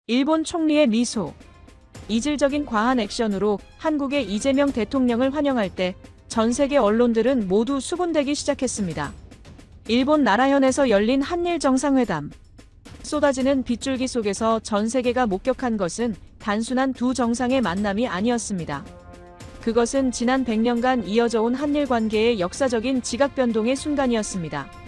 일본 총리의 미소. 이질적인 과한 액션으로 한국의 이재명 대통령을 환영할 때 전 세계 언론들은 모두 수군대기 시작했습니다. 일본 나라현에서 열린 한일 정상회담. 쏟아지는 빗줄기 속에서 전 세계가 목격한 것은 단순한 두 정상의 만남이 아니었습니다. 그것은 지난 100년간 이어져 온 한일 관계의 역사적인 지각 변동의 순간이었습니다.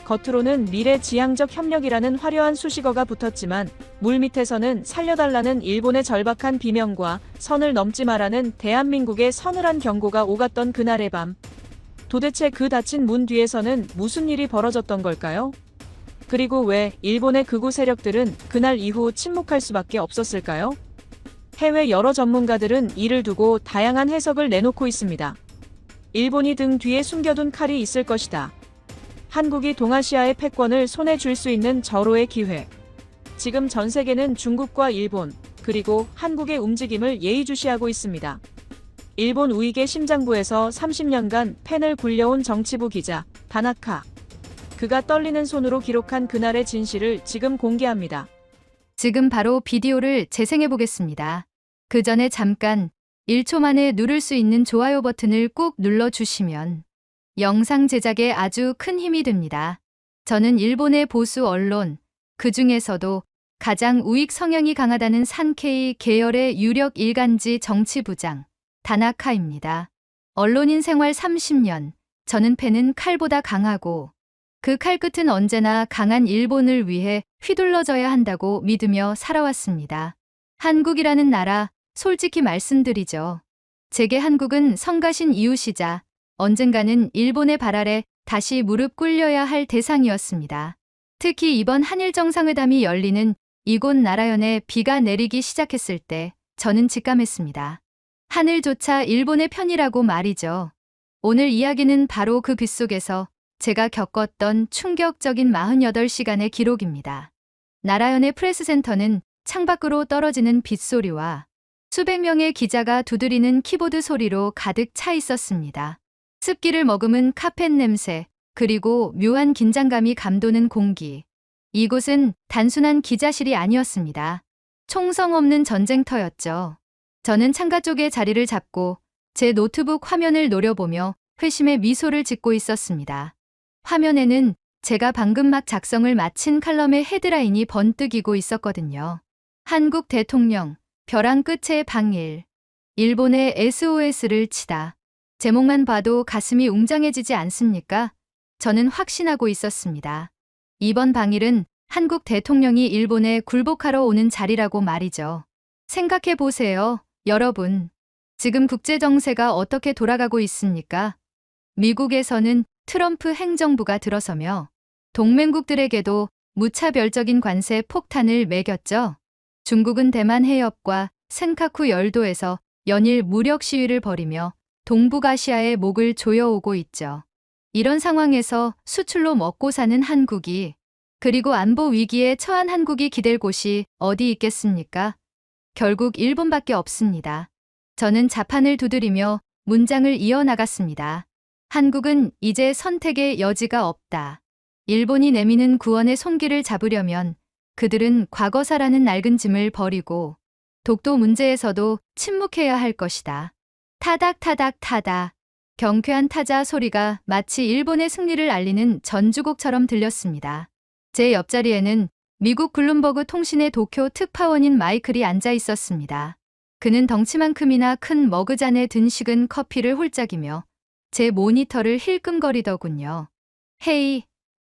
겉으로는 미래지향적 협력이라는 화려한 수식어가 붙었지만 물밑에서는 살려달라는 일본의 절박한 비명과 선을 넘지 마라는 대한민국의 서늘한 경고가 오갔던 그날의 밤. 도대체 그 닫힌 문 뒤에서는 무슨 일이 벌어졌던 걸까요? 그리고 왜 일본의 극우 세력들은 그날 이후 침묵할 수밖에 없었을까요? 해외 여러 전문가들은 이를 두고 다양한 해석을 내놓고 있습니다. 일본이 등 뒤에 숨겨둔 칼이 있을 것이다. 한국이 동아시아의 패권을 손에 쥘 수 있는 절호의 기회. 지금 전 세계는 중국과 일본, 그리고 한국의 움직임을 예의주시하고 있습니다. 일본 우익의 심장부에서 30년간 펜을 굴려온 정치부 기자, 다나카. 그가 떨리는 손으로 기록한 그날의 진실을 지금 공개합니다. 지금 바로 비디오를 재생해 보겠습니다. 그 전에 잠깐 1초 만에 누를 수 있는 좋아요 버튼을 꾹 눌러주시면 영상 제작에 아주 큰 힘이 됩니다. 저는 일본의 보수 언론, 그 중에서도 가장 우익 성향이 강하다는 산케이 계열의 유력 일간지 정치부장, 다나카입니다. 언론인 생활 30년, 저는 펜은 칼보다 강하고 그 칼끝은 언제나 강한 일본을 위해 휘둘러져야 한다고 믿으며 살아왔습니다. 한국이라는 나라, 솔직히 말씀드리죠. 제게 한국은 성가신 이웃이자 언젠가는 일본의 발 아래 다시 무릎 꿇려야 할 대상이었습니다. 특히 이번 한일 정상회담이 열리는 이곳 나라현에 비가 내리기 시작했을 때 저는 직감했습니다. 하늘조차 일본의 편이라고 말이죠. 오늘 이야기는 바로 그 빗속에서 제가 겪었던 충격적인 48시간의 기록입니다. 나라현의 프레스센터는 창밖으로 떨어지는 빗소리와 수백 명의 기자가 두드리는 키보드 소리로 가득 차 있었습니다. 습기를 머금은 카펫 냄새, 그리고 묘한 긴장감이 감도는 공기. 이곳은 단순한 기자실이 아니었습니다. 총성 없는 전쟁터였죠. 저는 창가 쪽에 자리를 잡고 제 노트북 화면을 노려보며 회심의 미소를 짓고 있었습니다. 화면에는 제가 방금 막 작성을 마친 칼럼의 헤드라인이 번뜩이고 있었거든요. 한국 대통령, 벼랑 끝의 방일. 일본의 SOS를 치다. 제목만 봐도 가슴이 웅장해지지 않습니까? 저는 확신하고 있었습니다. 이번 방일은 한국 대통령이 일본에 굴복하러 오는 자리라고 말이죠. 생각해 보세요, 여러분. 지금 국제 정세가 어떻게 돌아가고 있습니까? 미국에서는 트럼프 행정부가 들어서며 동맹국들에게도 무차별적인 관세 폭탄을 매겼죠. 중국은 대만 해협과 센카쿠 열도에서 연일 무력 시위를 벌이며 동북아시아의 목을 조여오고 있죠. 이런 상황에서 수출로 먹고 사는 한국이, 그리고 안보 위기에 처한 한국이 기댈 곳이 어디 있겠습니까? 결국 일본밖에 없습니다. 저는 자판을 두드리며 문장을 이어나갔습니다. 한국은 이제 선택의 여지가 없다. 일본이 내미는 구원의 손길을 잡으려면 그들은 과거사라는 낡은 짐을 버리고 독도 문제에서도 침묵해야 할 것이다. 타닥타닥 타다. 경쾌한 타자 소리가 마치 일본의 승리를 알리는 전주곡처럼 들렸습니다. 제 옆자리에는 미국 블룸버그 통신의 도쿄 특파원인 마이클이 앉아 있었습니다. 그는 덩치만큼이나 큰 머그잔에 든 식은 커피를 홀짝이며 제 모니터를 힐끔거리더군요. 헤이,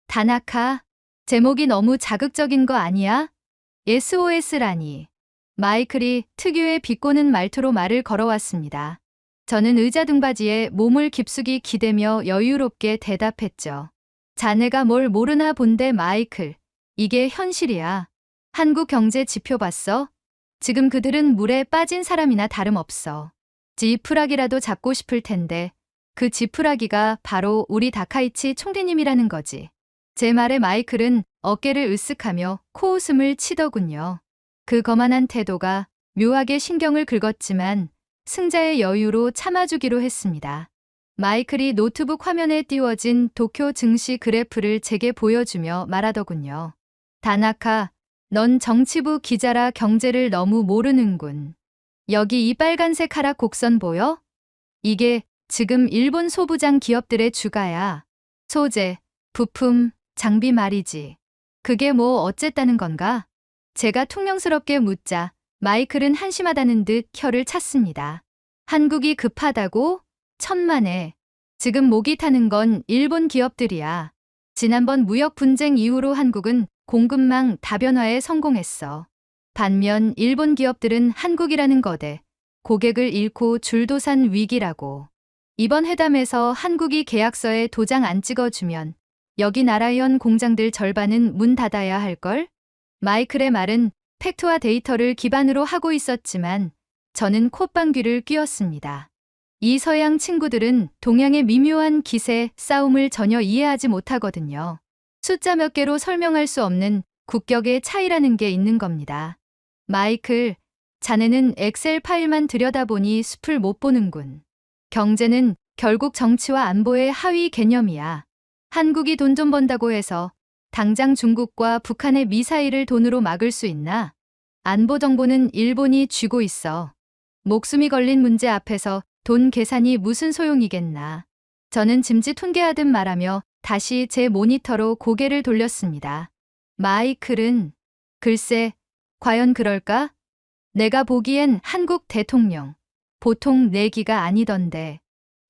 다나카. 제목이 너무 자극적인 거 아니야? SOS라니. 마이클이 특유의 비꼬는 말투로 말을 걸어왔습니다. 저는 의자 등받이에 몸을 깊숙이 기대며 여유롭게 대답했죠. 자네가 뭘 모르나 본데 마이클. 이게 현실이야. 한국 경제 지표 봤어? 지금 그들은 물에 빠진 사람이나 다름없어. 지푸라기라도 잡고 싶을 텐데 그 지푸라기가 바로 우리 다카이치 총리님이라는 거지. 제 말에 마이클은 어깨를 으쓱하며 코웃음을 치더군요. 그 거만한 태도가 묘하게 신경을 긁었지만 승자의 여유로 참아주기로 했습니다. 마이클이 노트북 화면에 띄워진 도쿄 증시 그래프를 제게 보여주며 말하더군요. 다나카, 넌 정치부 기자라 경제를 너무 모르는군. 여기 이 빨간색 하락 곡선 보여? 이게 지금 일본 소부장 기업들의 주가야. 소재, 부품, 장비 말이지. 그게 뭐 어쨌다는 건가? 제가 퉁명스럽게 묻자 마이클은 한심하다는 듯 혀를 찼습니다. 한국이 급하다고? 천만에. 지금 목이 타는 건 일본 기업들이야. 지난번 무역 분쟁 이후로 한국은 공급망 다변화에 성공했어. 반면 일본 기업들은 한국이라는 거대 고객을 잃고 줄도산 위기라고. 이번 회담에서 한국이 계약서에 도장 안 찍어주면 여기 나라현 공장들 절반은 문 닫아야 할걸? 마이클의 말은 팩트와 데이터를 기반으로 하고 있었지만 저는 콧방귀를 뀌었습니다. 이 서양 친구들은 동양의 미묘한 기세, 싸움을 전혀 이해하지 못하거든요. 숫자 몇 개로 설명할 수 없는 국격의 차이라는 게 있는 겁니다. 마이클, 자네는 엑셀 파일만 들여다보니 숲을 못 보는군. 경제는 결국 정치와 안보의 하위 개념이야. 한국이 돈 좀 번다고 해서 당장 중국과 북한의 미사일을 돈으로 막을 수 있나? 안보 정보는 일본이 쥐고 있어. 목숨이 걸린 문제 앞에서 돈 계산이 무슨 소용이겠나. 저는 짐짓훈계하듯 말하며 다시 제 모니터로 고개를 돌렸습니다. 마이클은 글쎄, 과연 그럴까? 내가 보기엔 한국 대통령, 보통 내기가 아니던데.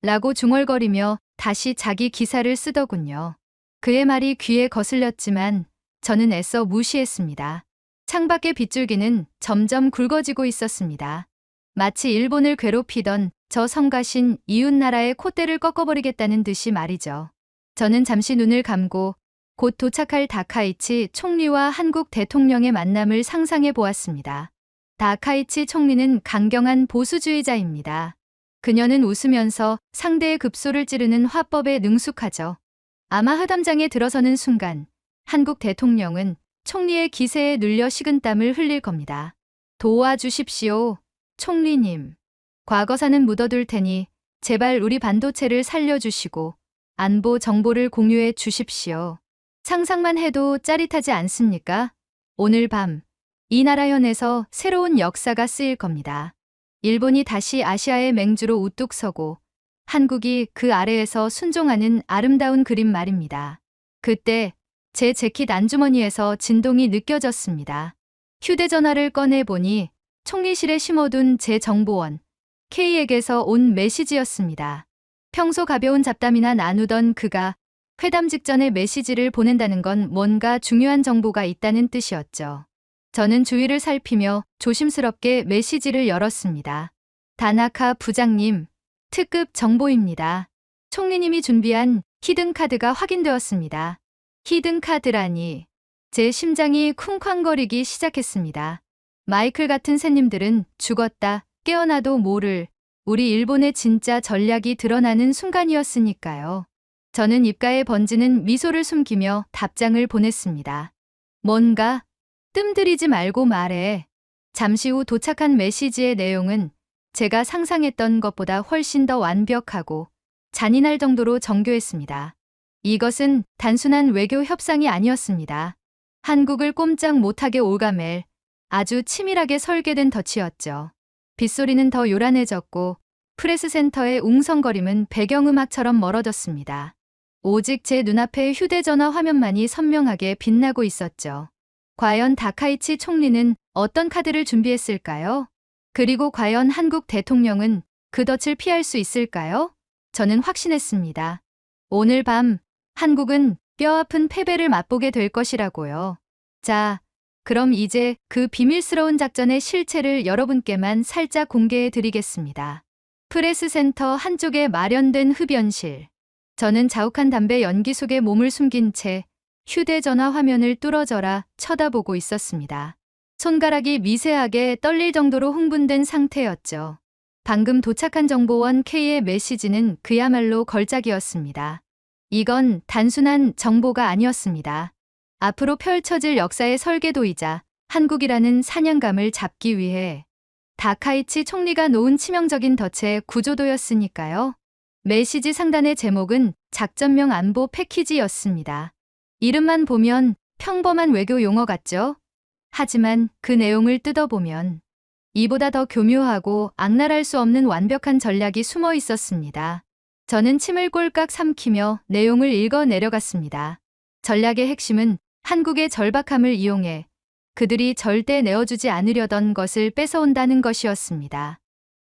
라고 중얼거리며 다시 자기 기사를 쓰더군요. 그의 말이 귀에 거슬렸지만 저는 애써 무시했습니다. 창밖의 빗줄기는 점점 굵어지고 있었습니다. 마치 일본을 괴롭히던 저 성가신 이웃나라의 콧대를 꺾어버리겠다는 듯이 말이죠. 저는 잠시 눈을 감고 곧 도착할 다카이치 총리와 한국 대통령의 만남을 상상해 보았습니다. 다카이치 총리는 강경한 보수주의자입니다. 그녀는 웃으면서 상대의 급소를 찌르는 화법에 능숙하죠. 아마 회담장에 들어서는 순간 한국 대통령은 총리의 기세에 눌려 식은땀을 흘릴 겁니다. 도와주십시오, 총리님. 과거사는 묻어둘 테니 제발 우리 반도체를 살려주시고 안보 정보를 공유해 주십시오. 상상만 해도 짜릿하지 않습니까? 오늘 밤 이 나라현에서 새로운 역사가 쓰일 겁니다. 일본이 다시 아시아의 맹주로 우뚝 서고 한국이 그 아래에서 순종하는 아름다운 그림 말입니다. 그때 제 재킷 안주머니에서 진동이 느껴졌습니다. 휴대전화를 꺼내보니 총리실에 심어둔 제 정보원 K에게서 온 메시지였습니다. 평소 가벼운 잡담이나 나누던 그가 회담 직전에 메시지를 보낸다는 건 뭔가 중요한 정보가 있다는 뜻이었죠. 저는 주위를 살피며 조심스럽게 메시지를 열었습니다. 다나카 부장님, 특급 정보입니다. 총리님이 준비한 히든카드가 확인되었습니다. 히든카드라니. 제 심장이 쿵쾅거리기 시작했습니다. 마이클 같은 새님들은 죽었다, 깨어나도 모를 우리 일본의 진짜 전략이 드러나는 순간이었으니까요. 저는 입가에 번지는 미소를 숨기며 답장을 보냈습니다. 뭔가? 뜸들이지 말고 말해. 잠시 후 도착한 메시지의 내용은 제가 상상했던 것보다 훨씬 더 완벽하고 잔인할 정도로 정교했습니다. 이것은 단순한 외교 협상이 아니었습니다. 한국을 꼼짝 못하게 올가맬 아주 치밀하게 설계된 덫이었죠. 빗소리는 더 요란해졌고 프레스센터의 웅성거림은 배경음악처럼 멀어졌습니다. 오직 제 눈앞에 휴대전화 화면만이 선명하게 빛나고 있었죠. 과연 다카이치 총리는 어떤 카드를 준비했을까요? 그리고 과연 한국 대통령은 그 덫을 피할 수 있을까요? 저는 확신했습니다. 오늘 밤 한국은 뼈아픈 패배를 맛보게 될 것이라고요. 자, 그럼 이제 그 비밀스러운 작전의 실체를 여러분께만 살짝 공개해 드리겠습니다. 프레스센터 한쪽에 마련된 흡연실. 저는 자욱한 담배 연기 속에 몸을 숨긴 채 휴대전화 화면을 뚫어져라 쳐다보고 있었습니다. 손가락이 미세하게 떨릴 정도로 흥분된 상태였죠. 방금 도착한 정보원 K의 메시지는 그야말로 걸작이었습니다. 이건 단순한 정보가 아니었습니다. 앞으로 펼쳐질 역사의 설계도이자 한국이라는 사냥감을 잡기 위해 다카이치 총리가 놓은 치명적인 덫의 구조도였으니까요. 메시지 상단의 제목은 작전명 안보 패키지였습니다. 이름만 보면 평범한 외교 용어 같죠? 하지만 그 내용을 뜯어보면 이보다 더 교묘하고 악랄할 수 없는 완벽한 전략이 숨어 있었습니다. 저는 침을 꼴깍 삼키며 내용을 읽어 내려갔습니다. 전략의 핵심은 한국의 절박함을 이용해 그들이 절대 내어주지 않으려던 것을 뺏어온다는 것이었습니다.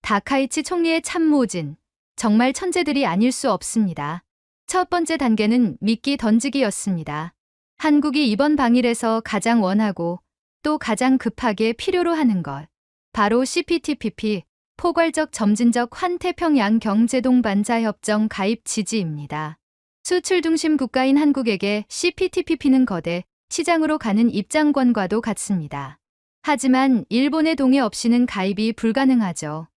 다카이치 총리의 참모진, 정말 천재들이 아닐 수 없습니다. 첫 번째 단계는 미끼 던지기였습니다. 한국이 이번 방일에서 가장 원하고 또 가장 급하게 필요로 하는 것. 바로 CPTPP, 포괄적 점진적 환태평양 경제동반자 협정 가입 지지입니다. 수출 중심 국가인 한국에게 CPTPP는 거대 시장으로 가는 입장권과도 같습니다. 하지만 일본의 동의 없이는 가입이 불가능하죠.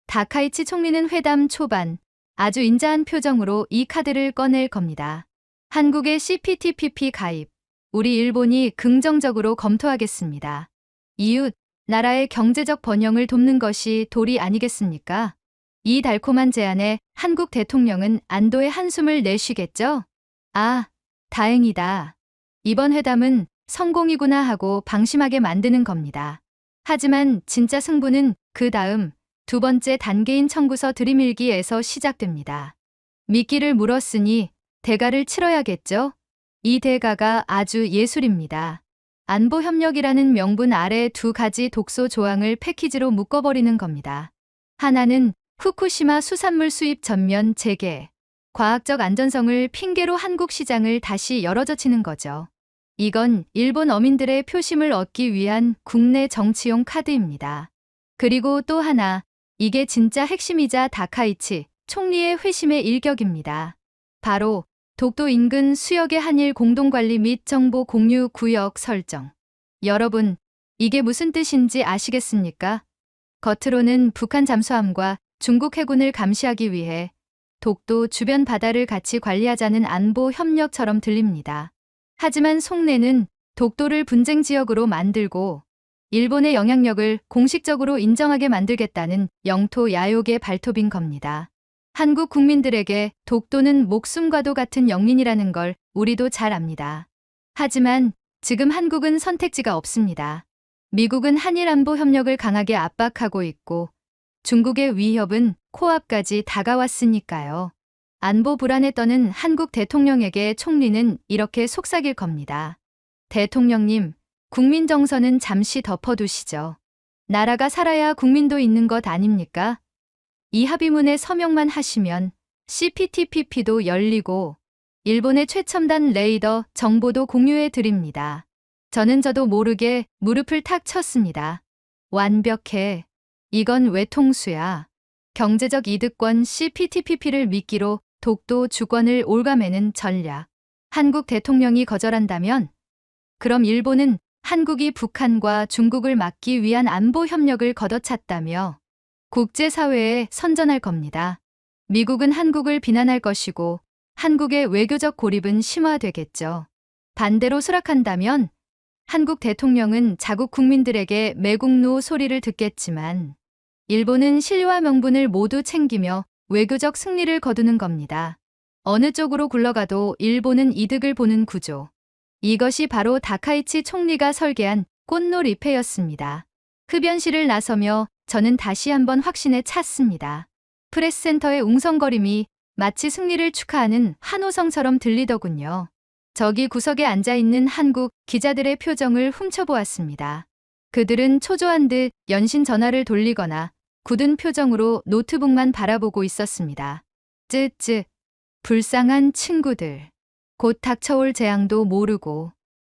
다카이치 총리는 회담 초반 아주 인자한 표정으로 이 카드를 꺼낼 겁니다. 한국의 CPTPP 가입, 우리 일본이 긍정적으로 검토하겠습니다. 이웃, 나라의 경제적 번영을 돕는 것이 도리 아니겠습니까? 이 달콤한 제안에 한국 대통령은 안도의 한숨을 내쉬겠죠? 아, 다행이다. 이번 회담은 성공이구나 하고 방심하게 만드는 겁니다. 하지만 진짜 승부는 그 다음 두 번째 단계인 청구서 들이밀기에서 시작됩니다. 미끼를 물었으니 대가를 치러야겠죠? 이 대가가 아주 예술입니다. 안보협력이라는 명분 아래 두 가지 독소 조항을 패키지로 묶어버리는 겁니다. 하나는 후쿠시마 수산물 수입 전면 재개, 과학적 안전성을 핑계로 한국 시장을 다시 열어젖히는 거죠. 이건 일본 어민들의 표심을 얻기 위한 국내 정치용 카드입니다. 그리고 또 하나, 이게 진짜 핵심이자 다카이치 총리의 회심의 일격입니다. 바로 독도 인근 수역의 한일 공동관리 및 정보 공유 구역 설정. 여러분, 이게 무슨 뜻인지 아시겠습니까? 겉으로는 북한 잠수함과 중국 해군을 감시하기 위해 독도 주변 바다를 같이 관리하자는 안보 협력처럼 들립니다. 하지만 속내는 독도를 분쟁 지역으로 만들고 일본의 영향력을 공식적으로 인정하게 만들겠다는 영토 야욕의 발톱인 겁니다. 한국 국민들에게 독도는 목숨과도 같은 영린이라는 걸 우리도 잘 압니다. 하지만 지금 한국은 선택지가 없습니다. 미국은 한일 안보 협력을 강하게 압박하고 있고 중국의 위협은 코앞까지 다가왔으니까요. 안보 불안에 떠는 한국 대통령에게 총리는 이렇게 속삭일 겁니다. 대통령님, 국민 정서는 잠시 덮어두시죠. 나라가 살아야 국민도 있는 것 아닙니까? 이 합의문에 서명만 하시면 CPTPP도 열리고 일본의 최첨단 레이더 정보도 공유해 드립니다. 저도 모르게 무릎을 탁 쳤습니다. 완벽해. 이건 외통수야. 경제적 이득권 CPTPP를 미끼로 독도 주권을 올가매는 전략. 한국 대통령이 거절한다면 그럼 일본은 한국이 북한과 중국을 막기 위한 안보 협력을 걷어찼다며 국제사회에 선전할 겁니다. 미국은 한국을 비난할 것이고 한국의 외교적 고립은 심화되겠죠. 반대로 수락한다면 한국 대통령은 자국 국민들에게 매국노 소리를 듣겠지만 일본은 신뢰와 명분을 모두 챙기며 외교적 승리를 거두는 겁니다. 어느 쪽으로 굴러가도 일본은 이득을 보는 구조. 이것이 바로 다카이치 총리가 설계한 꽃놀이패였습니다. 흡연실을 나서며 저는 다시 한번 확신에 찼습니다. 프레스센터의 웅성거림이 마치 승리를 축하하는 환호성처럼 들리더군요. 저기 구석에 앉아있는 한국 기자들의 표정을 훔쳐보았습니다. 그들은 초조한 듯 연신 전화를 돌리거나 굳은 표정으로 노트북만 바라보고 있었습니다. 쯔쯔, 불쌍한 친구들. 곧 닥쳐올 재앙도 모르고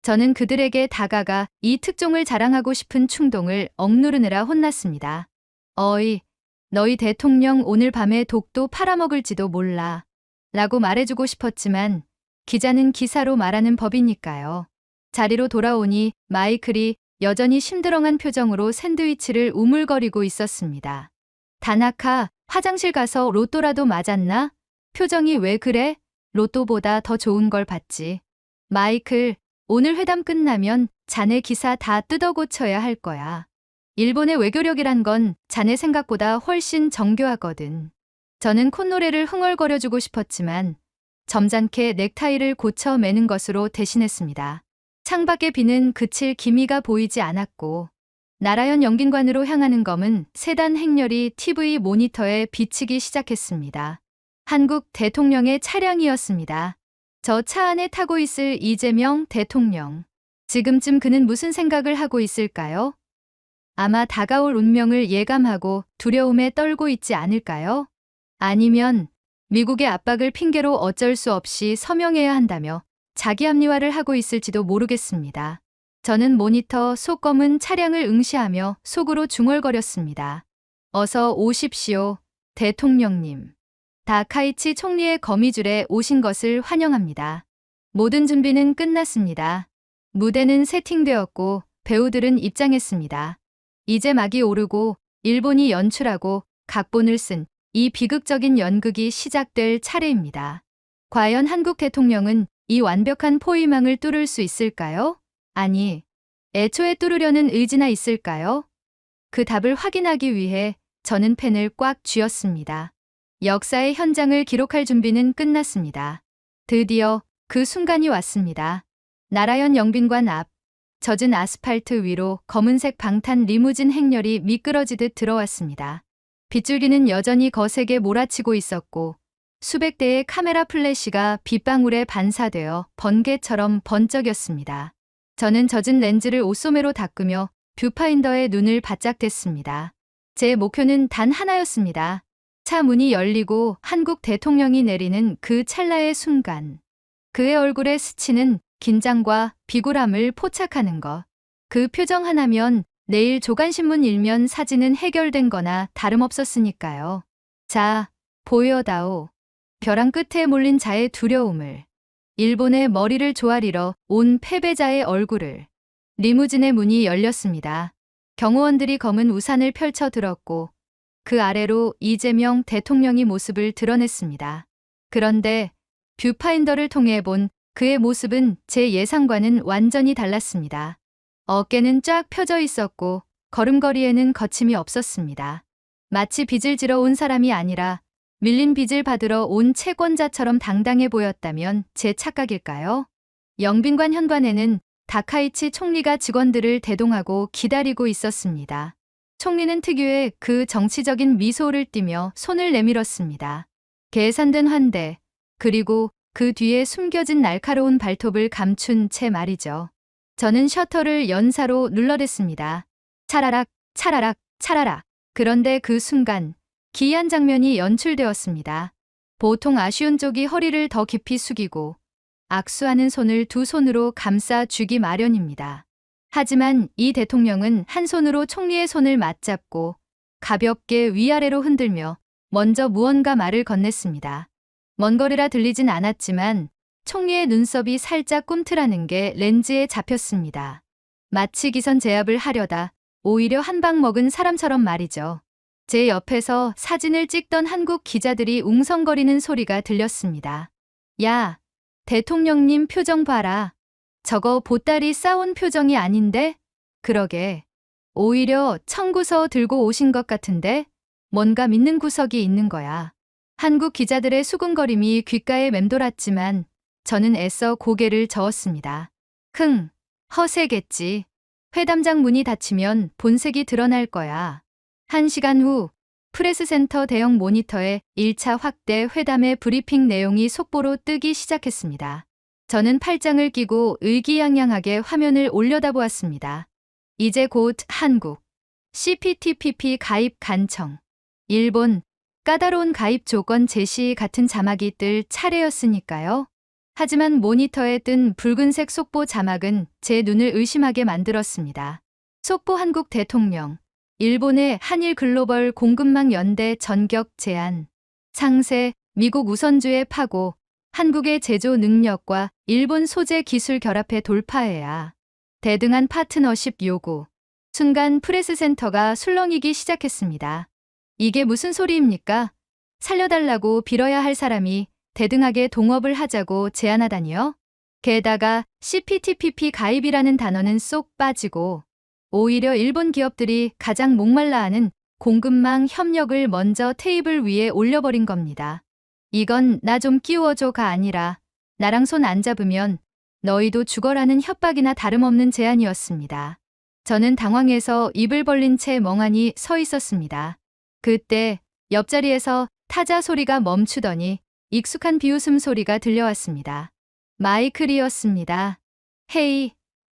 저는 그들에게 다가가 이 특종을 자랑하고 싶은 충동을 억누르느라 혼났습니다. 어이, 너희 대통령 오늘 밤에 독도 팔아먹을지도 몰라 라고 말해주고 싶었지만 기자는 기사로 말하는 법이니까요. 자리로 돌아오니 마이클이 여전히 심드렁한 표정으로 샌드위치를 우물거리고 있었습니다. 다나카, 화장실 가서 로또라도 맞았나? 표정이 왜 그래? 로또보다 더 좋은 걸 봤지. 마이클, 오늘 회담 끝나면 자네 기사 다 뜯어 고쳐야 할 거야. 일본의 외교력이란 건 자네 생각보다 훨씬 정교하거든. 저는 콧노래를 흥얼거려주고 싶었지만 점잖게 넥타이를 고쳐 매는 것으로 대신했습니다. 창밖의 비는 그칠 기미가 보이지 않았고 나라현 영빈관으로 향하는 검은 세단 행렬이 TV 모니터에 비치기 시작했습니다. 한국 대통령의 차량이었습니다. 저 차 안에 타고 있을 이재명 대통령. 지금쯤 그는 무슨 생각을 하고 있을까요? 아마 다가올 운명을 예감하고 두려움에 떨고 있지 않을까요? 아니면 미국의 압박을 핑계로 어쩔 수 없이 서명해야 한다며 자기 합리화를 하고 있을지도 모르겠습니다. 저는 모니터 속 검은 차량을 응시하며 속으로 중얼거렸습니다. 어서 오십시오, 대통령님. 다카이치 총리의 거미줄에 오신 것을 환영합니다. 모든 준비는 끝났습니다. 무대는 세팅되었고 배우들은 입장했습니다. 이제 막이 오르고 일본이 연출하고 각본을 쓴 이 비극적인 연극이 시작될 차례입니다. 과연 한국 대통령은 이 완벽한 포위망을 뚫을 수 있을까요? 아니, 애초에 뚫으려는 의지나 있을까요? 그 답을 확인하기 위해 저는 펜을 꽉 쥐었습니다. 역사의 현장을 기록할 준비는 끝났습니다. 드디어 그 순간이 왔습니다. 나라현 영빈관 앞, 젖은 아스팔트 위로 검은색 방탄 리무진 행렬이 미끄러지듯 들어왔습니다. 빗줄기는 여전히 거세게 몰아치고 있었고 수백 대의 카메라 플래시가 빗방울에 반사되어 번개처럼 번쩍였습니다. 저는 젖은 렌즈를 옷소매로 닦으며 뷰파인더에 눈을 바짝 댔습니다. 제 목표는 단 하나였습니다. 차 문이 열리고 한국 대통령이 내리는 그 찰나의 순간. 그의 얼굴에 스치는 긴장과 비굴함을 포착하는 것. 그 표정 하나면 내일 조간신문 일면 사진은 해결된 거나 다름없었으니까요. 자, 보여다오. 벼랑 끝에 몰린 자의 두려움을. 일본의 머리를 조아리러 온 패배자의 얼굴을. 리무진의 문이 열렸습니다. 경호원들이 검은 우산을 펼쳐 들었고 그 아래로 이재명 대통령이 모습을 드러냈습니다. 그런데 뷰파인더를 통해 본 그의 모습은 제 예상과는 완전히 달랐습니다. 어깨는 쫙 펴져 있었고 걸음걸이에는 거침이 없었습니다. 마치 빚을 지러 온 사람이 아니라 밀린 빚을 받으러 온 채권자처럼 당당해 보였다면 제 착각일까요? 영빈관 현관에는 다카이치 총리가 직원들을 대동하고 기다리고 있었습니다. 총리는 특유의 그 정치적인 미소를 띠며 손을 내밀었습니다. 계산된 환대, 그리고 그 뒤에 숨겨진 날카로운 발톱을 감춘 채 말이죠. 저는 셔터를 연사로 눌러댔습니다. 차라락, 차라락, 차라락. 그런데 그 순간 기이한 장면이 연출되었습니다. 보통 아쉬운 쪽이 허리를 더 깊이 숙이고 악수하는 손을 두 손으로 감싸 쥐기 마련입니다. 하지만 이 대통령은 한 손으로 총리의 손을 맞잡고 가볍게 위아래로 흔들며 먼저 무언가 말을 건넸습니다. 먼 거리라 들리진 않았지만 총리의 눈썹이 살짝 꿈틀하는 게 렌즈에 잡혔습니다. 마치 기선 제압을 하려다 오히려 한 방 먹은 사람처럼 말이죠. 제 옆에서 사진을 찍던 한국 기자들이 웅성거리는 소리가 들렸습니다. 야, 대통령님 표정 봐라. 저거 보따리 싸온 표정이 아닌데? 그러게. 오히려 청구서 들고 오신 것 같은데? 뭔가 믿는 구석이 있는 거야. 한국 기자들의 수군거림이 귓가에 맴돌았지만 저는 애써 고개를 저었습니다. 허세겠지. 회담장 문이 닫히면 본색이 드러날 거야. 1시간 후 프레스센터 대형 모니터에 1차 확대 회담의 브리핑 내용이 속보로 뜨기 시작했습니다. 저는 팔짱을 끼고 의기양양하게 화면을 올려다보았습니다. 이제 곧 한국 CPTPP 가입 간청, 일본 까다로운 가입 조건 제시 같은 자막이 뜰 차례였으니까요. 하지만 모니터에 뜬 붉은색 속보 자막은 제 눈을 의심하게 만들었습니다. 속보 한국 대통령, 일본의 한일 글로벌 공급망 연대 전격 제한, 상세, 미국 우선주의 파고, 한국의 제조 능력과 일본 소재 기술 결합해 돌파해야. 대등한 파트너십 요구. 순간 프레스센터가 술렁이기 시작했습니다. 이게 무슨 소리입니까? 살려달라고 빌어야 할 사람이 대등하게 동업을 하자고 제안하다니요? 게다가 CPTPP 가입이라는 단어는 쏙 빠지고 오히려 일본 기업들이 가장 목말라하는 공급망 협력을 먼저 테이블 위에 올려버린 겁니다. 이건 나 좀 끼워줘가 아니라 나랑 손 안 잡으면 너희도 죽어라는 협박이나 다름없는 제안이었습니다. 저는 당황해서 입을 벌린 채 멍하니 서 있었습니다. 그때 옆자리에서 타자 소리가 멈추더니 익숙한 비웃음 소리가 들려왔습니다. 마이클이었습니다. 헤이,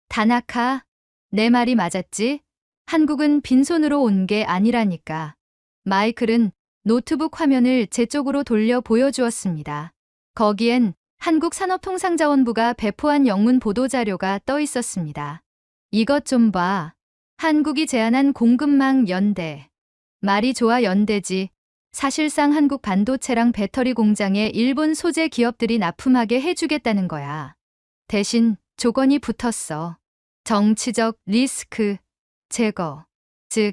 다나카, 내 말이 맞았지? 한국은 빈손으로 온 게 아니라니까. 마이클은 노트북 화면을 제 쪽으로 돌려 보여주었습니다. 거기엔 한국산업통상자원부가 배포한 영문 보도자료가 떠 있었습니다. 이것 좀 봐. 한국이 제안한 공급망 연대. 말이 좋아 연대지. 사실상 한국 반도체랑 배터리 공장에 일본 소재 기업들이 납품하게 해주겠다는 거야. 대신 조건이 붙었어. 정치적 리스크 제거. 즉,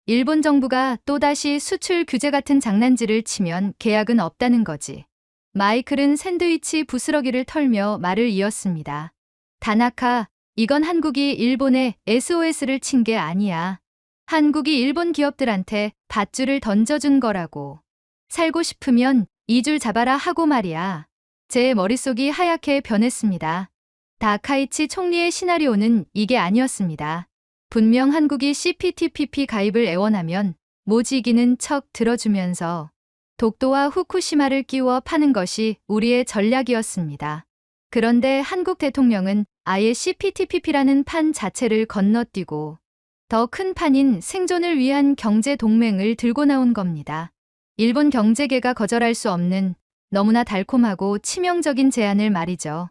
일본 정부가 또다시 수출 규제 같은 장난질을 치면 계약은 없다는 거지. 마이클은 샌드위치 부스러기를 털며 말을 이었습니다. 다나카, 이건 한국이 일본에 SOS를 친 게 아니야. 한국이 일본 기업들한테 밧줄을 던져준 거라고. 살고 싶으면 이 줄 잡아라 하고 말이야. 제 머릿속이 하얗게 변했습니다. 다카이치 총리의 시나리오는 이게 아니었습니다. 분명 한국이 CPTPP 가입을 애원하면 모지기는 척 들어주면서 독도와 후쿠시마를 끼워 파는 것이 우리의 전략이었습니다. 그런데 한국 대통령은 아예 CPTPP라는 판 자체를 건너뛰고 더 큰 판인 생존을 위한 경제 동맹을 들고 나온 겁니다. 일본 경제계가 거절할 수 없는 너무나 달콤하고 치명적인 제안을 말이죠.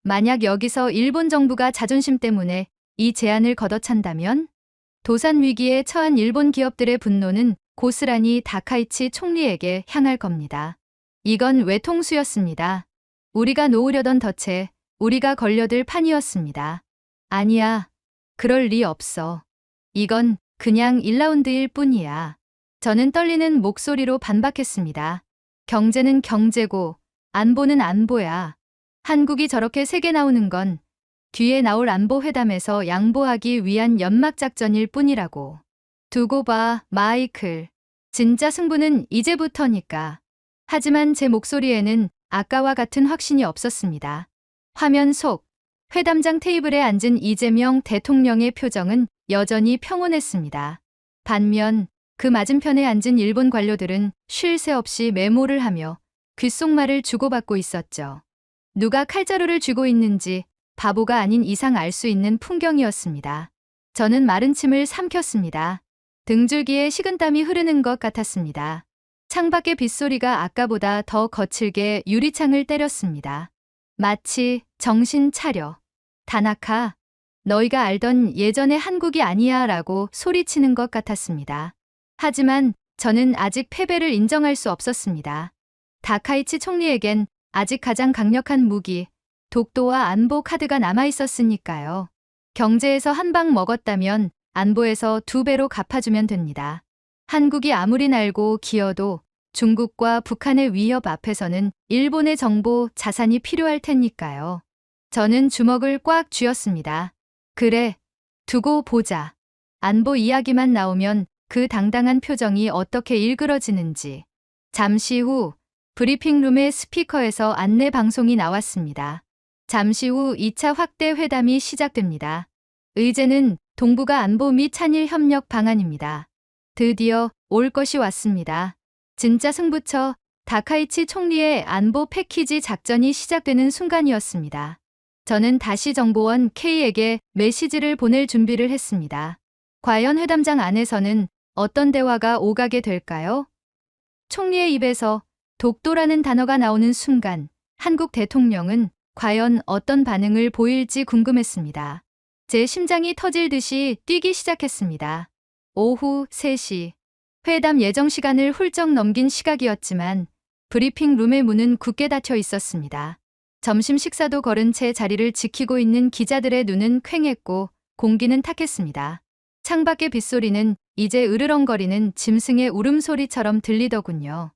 만약 여기서 일본 정부가 자존심 때문에 이 제안을 걷어찬다면 도산 위기에 처한 일본 기업들의 분노는 고스란히 다카이치 총리에게 향할 겁니다. 이건 외통수였습니다. 우리가 놓으려던 덫에 우리가 걸려들 판이었습니다. 아니야, 그럴 리 없어. 이건 그냥 1라운드일 뿐이야. 저는 떨리는 목소리로 반박했습니다. 경제는 경제고 안보는 안보야. 한국이 저렇게 세게 나오는 건 뒤에 나올 안보회담에서 양보하기 위한 연막작전일 뿐이라고. 두고 봐, 마이클. 진짜 승부는 이제부터니까. 하지만 제 목소리에는 아까와 같은 확신이 없었습니다. 화면 속 회담장 테이블에 앉은 이재명 대통령의 표정은 여전히 평온했습니다. 반면 그 맞은편에 앉은 일본 관료들은 쉴 새 없이 메모를 하며 귓속말을 주고받고 있었죠. 누가 칼자루를 쥐고 있는지 바보가 아닌 이상 알 수 있는 풍경이었습니다. 저는 마른 침을 삼켰습니다. 등줄기에 식은땀이 흐르는 것 같았습니다. 창밖의 빗소리가 아까보다 더 거칠게 유리창을 때렸습니다. 마치 정신 차려. 다나카, 너희가 알던 예전의 한국이 아니야 라고 소리치는 것 같았습니다. 하지만 저는 아직 패배를 인정할 수 없었습니다. 다카이치 총리에겐 아직 가장 강력한 무기, 독도와 안보 카드가 남아 있었으니까요. 경제에서 한 방 먹었다면 안보에서 2배로 갚아주면 됩니다. 한국이 아무리 날고 기어도 중국과 북한의 위협 앞에서는 일본의 정보, 자산이 필요할 테니까요. 저는 주먹을 꽉 쥐었습니다. 그래, 두고 보자. 안보 이야기만 나오면 그 당당한 표정이 어떻게 일그러지는지. 잠시 후 브리핑룸의 스피커에서 안내 방송이 나왔습니다. 잠시 후 2차 확대 회담이 시작됩니다. 의제는 동북아 안보 및 한일 협력 방안입니다. 드디어 올 것이 왔습니다. 진짜 승부처 다카이치 총리의 안보 패키지 작전이 시작되는 순간이었습니다. 저는 다시 정보원 K에게 메시지를 보낼 준비를 했습니다. 과연 회담장 안에서는 어떤 대화가 오가게 될까요? 총리의 입에서 독도라는 단어가 나오는 순간 한국 대통령은 과연 어떤 반응을 보일지 궁금했습니다. 제 심장이 터질 듯이 뛰기 시작했습니다. 오후 3시. 회담 예정 시간을 훌쩍 넘긴 시각이었지만 브리핑 룸의 문은 굳게 닫혀 있었습니다. 점심 식사도 거른 채 자리를 지키고 있는 기자들의 눈은 퀭했고 공기는 탁했습니다. 창밖의 빗소리는 이제 으르렁거리는 짐승의 울음소리처럼 들리더군요.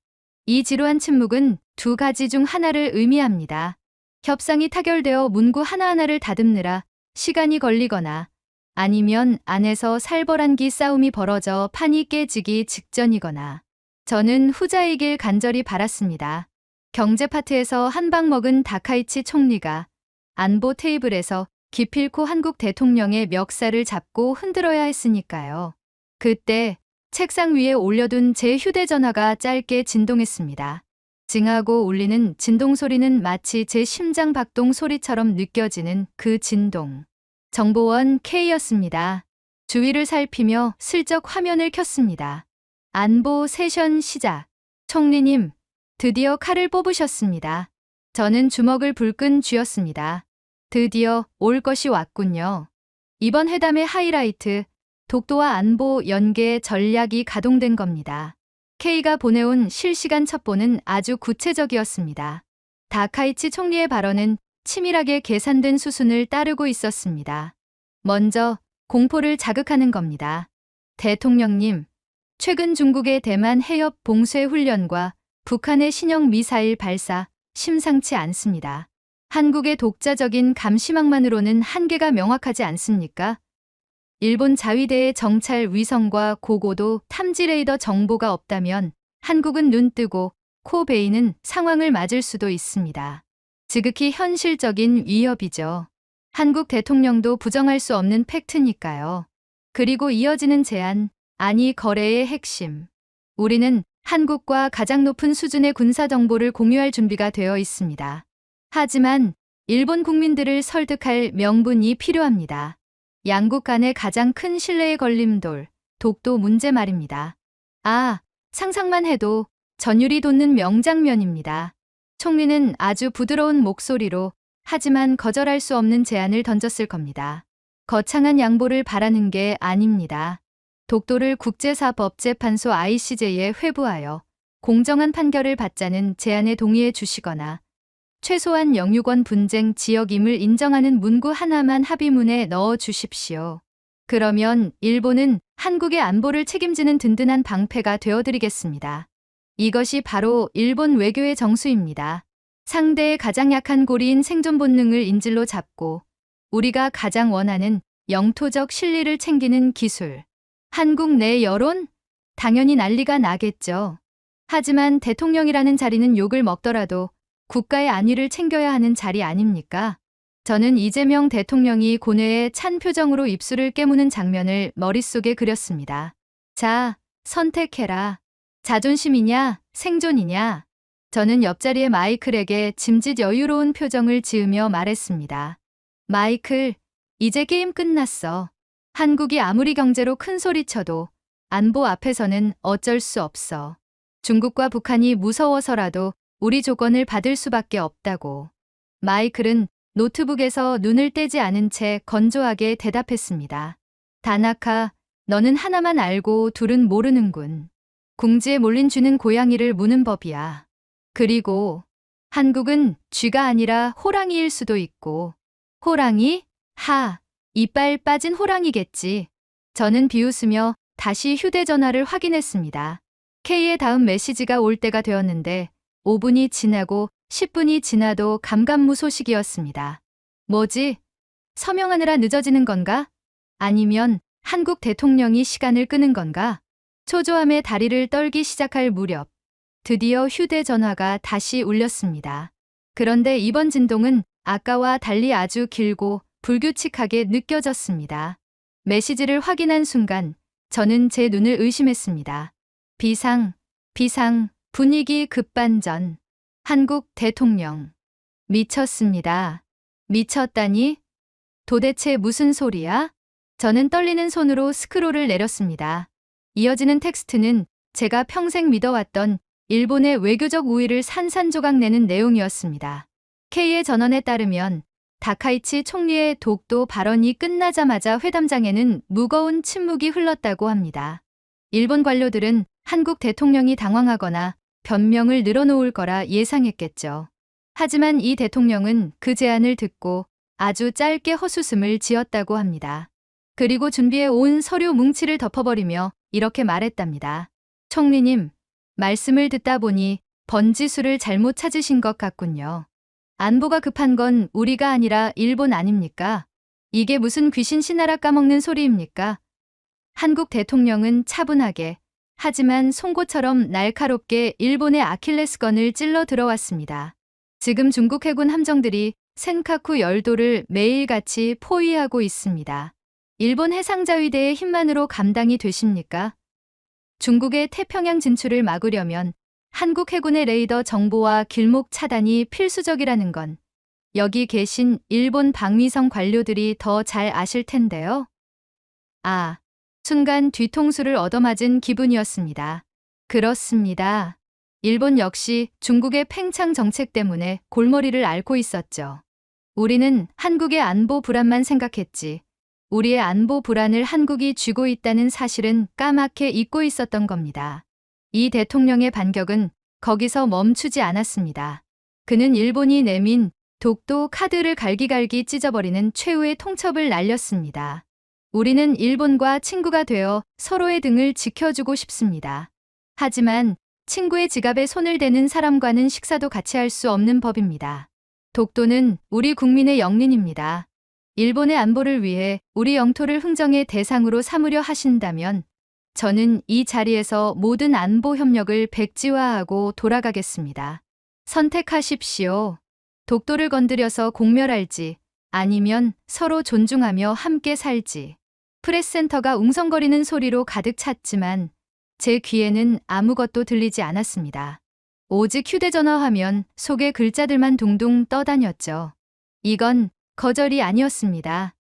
이 지루한 침묵은 2가지 중 하나를 의미합니다. 협상이 타결되어 문구 하나하나를 다듬느라 시간이 걸리거나 아니면 안에서 살벌한 싸움이 벌어져 판이 깨지기 직전이거나. 저는 후자이길 간절히 바랐습니다. 경제 파트에서 한 방 먹은 다카이치 총리가 안보 테이블에서 기필코 한국 대통령의 멱살을 잡고 흔들어야 했으니까요. 그때 책상 위에 올려둔 제 휴대전화가 짧게 진동했습니다. 징하고 울리는 진동 소리는 마치 제 심장 박동 소리처럼 느껴지는 그 진동. 정보원 K였습니다. 주위를 살피며 슬쩍 화면을 켰습니다. 안보 세션 시작. 총리님, 드디어 칼을 뽑으셨습니다. 저는 주먹을 불끈 쥐었습니다. 드디어 올 것이 왔군요. 이번 회담의 하이라이트, 독도와 안보 연계 전략이 가동된 겁니다. K가 보내온 실시간 첩보는 아주 구체적이었습니다. 다카이치 총리의 발언은 치밀하게 계산된 수순을 따르고 있었습니다. 먼저 공포를 자극하는 겁니다. 대통령님, 최근 중국의 대만 해협 봉쇄 훈련과 북한의 신형 미사일 발사 심상치 않습니다. 한국의 독자적인 감시망만으로는 한계가 명확하지 않습니까? 일본 자위대의 정찰 위성과 고고도 탐지 레이더 정보가 없다면 한국은 눈 뜨고 코 베이는 상황을 맞을 수도 있습니다. 지극히 현실적인 위협이죠. 한국 대통령도 부정할 수 없는 팩트니까요. 그리고 이어지는 제안, 아니 거래의 핵심. 우리는 한국과 가장 높은 수준의 군사 정보를 공유할 준비가 되어 있습니다. 하지만 일본 국민들을 설득할 명분이 필요합니다. 양국 간의 가장 큰 신뢰의 걸림돌, 독도 문제 말입니다. 아, 상상만 해도 전율이 돋는 명장면입니다. 총리는 아주 부드러운 목소리로 하지만 거절할 수 없는 제안을 던졌을 겁니다. 거창한 양보를 바라는 게 아닙니다. 독도를 국제사법재판소 ICJ에 회부하여 공정한 판결을 받자는 제안에 동의해 주시거나 최소한 영유권 분쟁 지역임을 인정하는 문구 하나만 합의문에 넣어 주십시오. 그러면 일본은 한국의 안보를 책임지는 든든한 방패가 되어드리겠습니다. 이것이 바로 일본 외교의 정수입니다. 상대의 가장 약한 고리인 생존 본능을 인질로 잡고 우리가 가장 원하는 영토적 실리를 챙기는 기술. 한국 내 여론? 당연히 난리가 나겠죠. 하지만 대통령이라는 자리는 욕을 먹더라도 국가의 안위를 챙겨야 하는 자리 아닙니까? 저는 이재명 대통령이 고뇌에 찬 표정으로 입술을 깨무는 장면을 머릿속에 그렸습니다. 자, 선택해라. 자존심이냐, 생존이냐. 저는 옆자리의 마이클에게 짐짓 여유로운 표정을 지으며 말했습니다. 마이클, 이제 게임 끝났어. 한국이 아무리 경제로 큰 소리쳐도 안보 앞에서는 어쩔 수 없어. 중국과 북한이 무서워서라도 우리 조건을 받을 수밖에 없다고. 마이클은 노트북에서 눈을 떼지 않은 채 건조하게 대답했습니다. 다나카, 너는 하나만 알고 둘은 모르는군. 궁지에 몰린 쥐는 고양이를 무는 법이야. 그리고 한국은 쥐가 아니라 호랑이일 수도 있고. 호랑이? 하, 이빨 빠진 호랑이겠지. 저는 비웃으며 다시 휴대전화를 확인했습니다. K의 다음 메시지가 올 때가 되었는데 5분이 지나고 10분이 지나도 감감무소식이었습니다. 뭐지? 서명하느라 늦어지는 건가? 아니면 한국 대통령이 시간을 끄는 건가? 초조함에 다리를 떨기 시작할 무렵 드디어 휴대전화가 다시 울렸습니다. 그런데 이번 진동은 아까와 달리 아주 길고 불규칙하게 느껴졌습니다. 메시지를 확인한 순간 저는 제 눈을 의심했습니다. 비상, 분위기 급반전. 한국 대통령. 미쳤습니다. 미쳤다니? 도대체 무슨 소리야? 저는 떨리는 손으로 스크롤을 내렸습니다. 이어지는 텍스트는 제가 평생 믿어왔던 일본의 외교적 우위를 산산조각내는 내용이었습니다. K의 전언에 따르면 다카이치 총리의 독도 발언이 끝나자마자 회담장에는 무거운 침묵이 흘렀다고 합니다. 일본 관료들은 한국 대통령이 당황하거나 변명을 늘어놓을 거라 예상했겠죠. 하지만 이 대통령은 그 제안을 듣고 아주 짧게 헛웃음을 지었다고 합니다. 그리고 준비해 온 서류 뭉치를 덮어버리며 이렇게 말했답니다. 총리님, 말씀을 듣다 보니 번지수를 잘못 찾으신 것 같군요. 안보가 급한 건 우리가 아니라 일본 아닙니까? 이게 무슨 귀신 신하라 까먹는 소리입니까? 한국 대통령은 차분하게 하지만 송곳처럼 날카롭게 일본의 아킬레스건을 찔러 들어왔습니다. 지금 중국 해군 함정들이 센카쿠 열도를 매일같이 포위하고 있습니다. 일본 해상자위대의 힘만으로 감당이 되십니까? 중국의 태평양 진출을 막으려면 한국 해군의 레이더 정보와 길목 차단이 필수적이라는 건 여기 계신 일본 방위성 관료들이 더 잘 아실 텐데요. 아, 순간 뒤통수를 얻어맞은 기분이었습니다. 그렇습니다. 일본 역시 중국의 팽창 정책 때문에 골머리를 앓고 있었죠. 우리는 한국의 안보 불안만 생각했지. 우리의 안보 불안을 한국이 쥐고 있다는 사실은 까맣게 잊고 있었던 겁니다. 이 대통령의 반격은 거기서 멈추지 않았습니다. 그는 일본이 내민 독도 카드를 갈기갈기 찢어버리는 최후의 통첩을 날렸습니다. 우리는 일본과 친구가 되어 서로의 등을 지켜주고 싶습니다. 하지만 친구의 지갑에 손을 대는 사람과는 식사도 같이 할 수 없는 법입니다. 독도는 우리 국민의 영린입니다. 일본의 안보를 위해 우리 영토를 흥정의 대상으로 삼으려 하신다면 저는 이 자리에서 모든 안보 협력을 백지화하고 돌아가겠습니다. 선택하십시오. 독도를 건드려서 공멸할지 아니면 서로 존중하며 함께 살지. 프레스센터가 웅성거리는 소리로 가득 찼지만 제 귀에는 아무것도 들리지 않았습니다. 오직 휴대전화 화면 속의 글자들만 둥둥 떠다녔죠. 이건 거절이 아니었습니다.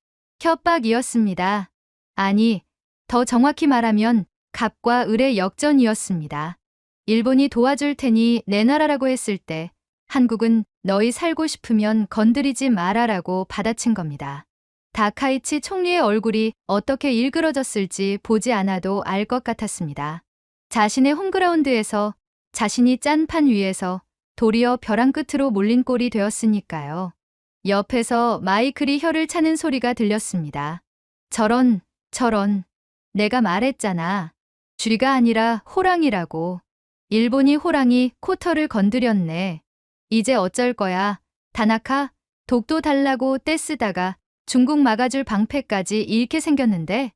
협박이었습니다. 아니, 더 정확히 말하면 갑과 을의 역전이었습니다. 일본이 도와줄 테니 내놔라라고 했을 때 한국은 너희 살고 싶으면 건드리지 마라라고 받아친 겁니다. 다카이치 총리의 얼굴이 어떻게 일그러졌을지 보지 않아도 알 것 같았습니다. 자신의 홈그라운드에서 자신이 짠 판 위에서 도리어 벼랑 끝으로 몰린 꼴이 되었으니까요. 옆에서 마이클이 혀를 차는 소리가 들렸습니다. 저런. 내가 말했잖아. 쥐가 아니라 호랑이라고. 일본이 호랑이 코터를 건드렸네. 이제 어쩔 거야. 다나카, 독도 달라고 떼쓰다가 중국 막아줄 방패까지 잃게 생겼는데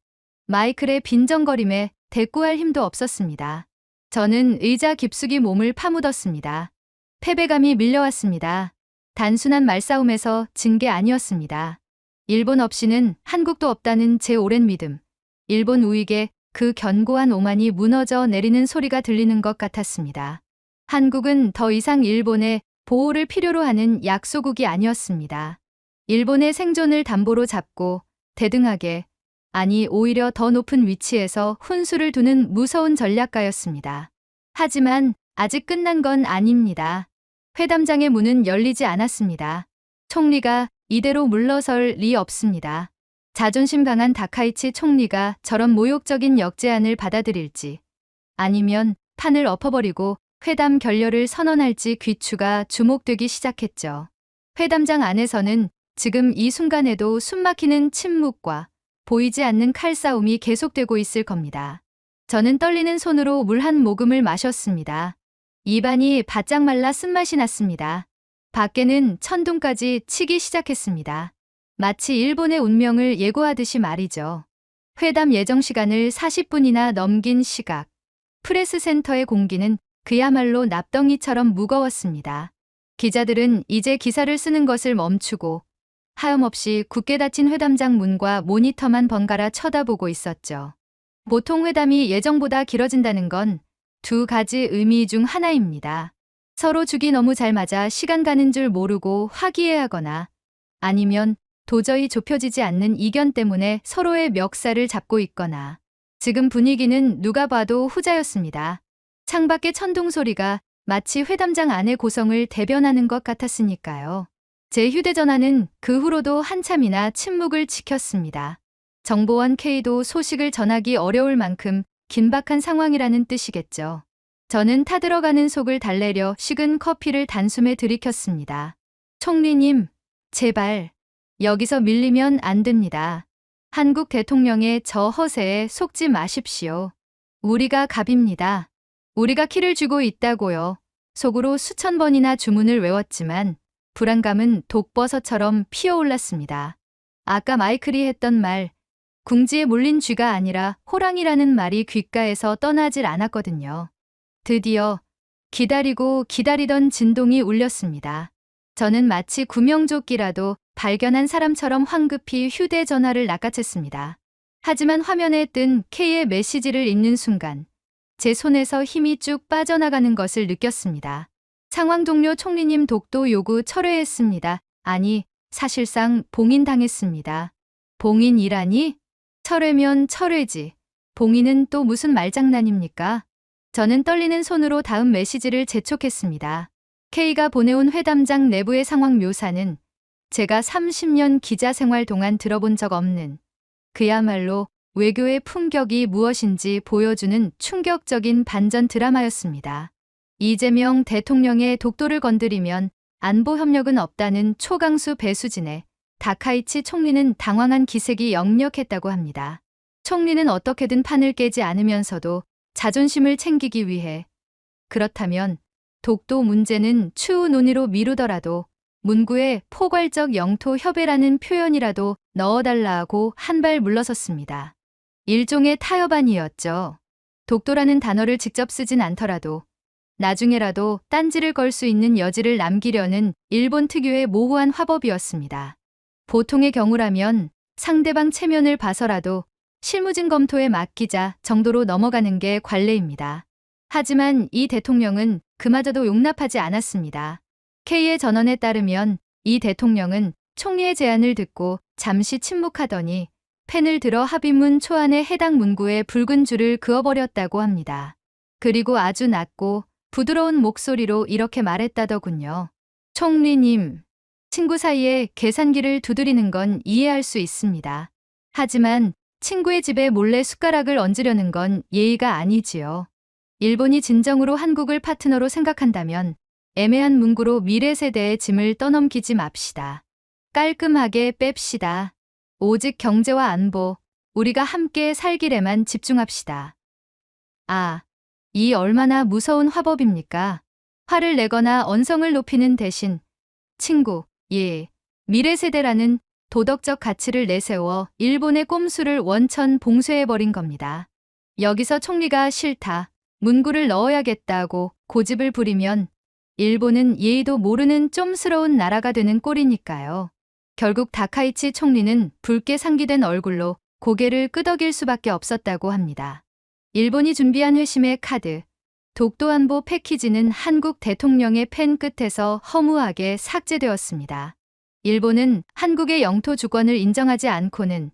마이클의 빈정거림에 대꾸할 힘도 없었습니다. 저는 의자 깊숙이 몸을 파묻었습니다. 패배감이 밀려왔습니다. 단순한 말싸움에서 진 게 아니었습니다. 일본 없이는 한국도 없다는 제 오랜 믿음. 일본 우익에 그 견고한 오만이 무너져 내리는 소리가 들리는 것 같았습니다. 한국은 더 이상 일본의 보호를 필요로 하는 약소국이 아니었습니다. 일본의 생존을 담보로 잡고 대등하게, 아니 오히려 더 높은 위치에서 훈수를 두는 무서운 전략가였습니다. 하지만 아직 끝난 건 아닙니다. 회담장의 문은 열리지 않았습니다. 총리가 이대로 물러설 리 없습니다. 자존심 강한 다카이치 총리가 저런 모욕적인 역제안을 받아들일지 아니면 판을 엎어버리고 회담 결렬을 선언할지 귀추가 주목되기 시작했죠. 회담장 안에서는 지금 이 순간에도 숨막히는 침묵과 보이지 않는 칼싸움이 계속되고 있을 겁니다. 저는 떨리는 손으로 물 한 모금을 마셨습니다. 입안이 바짝 말라 쓴맛이 났습니다. 밖에는 천둥까지 치기 시작했습니다. 마치 일본의 운명을 예고하듯이 말이죠. 회담 예정 시간을 40분이나 넘긴 시각. 프레스센터의 공기는 그야말로 납덩이처럼 무거웠습니다. 기자들은 이제 기사를 쓰는 것을 멈추고 하염없이 굳게 닫힌 회담장 문과 모니터만 번갈아 쳐다보고 있었죠. 보통 회담이 예정보다 길어진다는 건 두 가지 의미 중 하나입니다. 서로 죽이 너무 잘 맞아 시간 가는 줄 모르고 화기애애하거나 아니면 도저히 좁혀지지 않는 이견 때문에 서로의 멱살을 잡고 있거나. 지금 분위기는 누가 봐도 후자였습니다. 창밖의 천둥 소리가 마치 회담장 안의 고성을 대변하는 것 같았으니까요. 제 휴대전화는 그 후로도 한참이나 침묵을 지켰습니다. 정보원 K도 소식을 전하기 어려울 만큼 긴박한 상황이라는 뜻이겠죠. 저는 타들어가는 속을 달래려 식은 커피를 단숨에 들이켰습니다. 총리님, 제발 여기서 밀리면 안 됩니다. 한국 대통령의 저 허세에 속지 마십시오. 우리가 갑입니다. 우리가 키를 쥐고 있다고요. 속으로 수천 번이나 주문을 외웠지만 불안감은 독버섯처럼 피어올랐습니다. 아까 마이클이 했던 말, 궁지에 몰린 쥐가 아니라 호랑이라는 말이 귓가에서 떠나질 않았거든요. 드디어 기다리고 기다리던 진동이 울렸습니다. 저는 마치 구명조끼라도 발견한 사람처럼 황급히 휴대전화를 낚아챘습니다. 하지만 화면에 뜬 K의 메시지를 읽는 순간 제 손에서 힘이 쭉 빠져나가는 것을 느꼈습니다. 상황 종료. 총리님 독도 요구 철회했습니다. 아니, 사실상 봉인당했습니다. 봉인이라니? 철회면 철회지. 봉인은 또 무슨 말장난입니까? 저는 떨리는 손으로 다음 메시지를 재촉했습니다. K가 보내온 회담장 내부의 상황 묘사는 제가 30년 기자 생활 동안 들어본 적 없는 그야말로 외교의 품격이 무엇인지 보여주는 충격적인 반전 드라마였습니다. 이재명 대통령의 독도를 건드리면 안보 협력은 없다는 초강수 배수진에 다카이치 총리는 당황한 기색이 역력했다고 합니다. 총리는 어떻게든 판을 깨지 않으면서도 자존심을 챙기기 위해 그렇다면 독도 문제는 추후 논의로 미루더라도 문구에 포괄적 영토 협의라는 표현이라도 넣어달라고 한 발 물러섰습니다. 일종의 타협안이었죠. 독도라는 단어를 직접 쓰진 않더라도 나중에라도 딴지를 걸 수 있는 여지를 남기려는 일본 특유의 모호한 화법이었습니다. 보통의 경우라면 상대방 체면을 봐서라도 실무진 검토에 맡기자 정도로 넘어가는 게 관례입니다. 하지만 이 대통령은 그마저도 용납하지 않았습니다. K의 전언에 따르면 이 대통령은 총리의 제안을 듣고 잠시 침묵하더니 펜을 들어 합의문 초안에 해당 문구에 붉은 줄을 그어버렸다고 합니다. 그리고 아주 낮고 부드러운 목소리로 이렇게 말했다더군요. 총리님, 친구 사이에 계산기를 두드리는 건 이해할 수 있습니다. 하지만 친구의 집에 몰래 숟가락을 얹으려는 건 예의가 아니지요. 일본이 진정으로 한국을 파트너로 생각한다면 애매한 문구로 미래 세대의 짐을 떠넘기지 맙시다. 깔끔하게 뺍시다. 오직 경제와 안보, 우리가 함께 살길에만 집중합시다. 아, 이 얼마나 무서운 화법입니까? 화를 내거나 언성을 높이는 대신 친구, 예, 미래 세대라는 도덕적 가치를 내세워 일본의 꼼수를 원천 봉쇄해버린 겁니다. 여기서 총리가 싫다, 문구를 넣어야겠다고 고집을 부리면 일본은 예의도 모르는 좀스러운 나라가 되는 꼴이니까요. 결국 다카이치 총리는 붉게 상기된 얼굴로 고개를 끄덕일 수밖에 없었다고 합니다. 일본이 준비한 회심의 카드, 독도 안보 패키지는 한국 대통령의 펜 끝에서 허무하게 삭제되었습니다. 일본은 한국의 영토 주권을 인정하지 않고는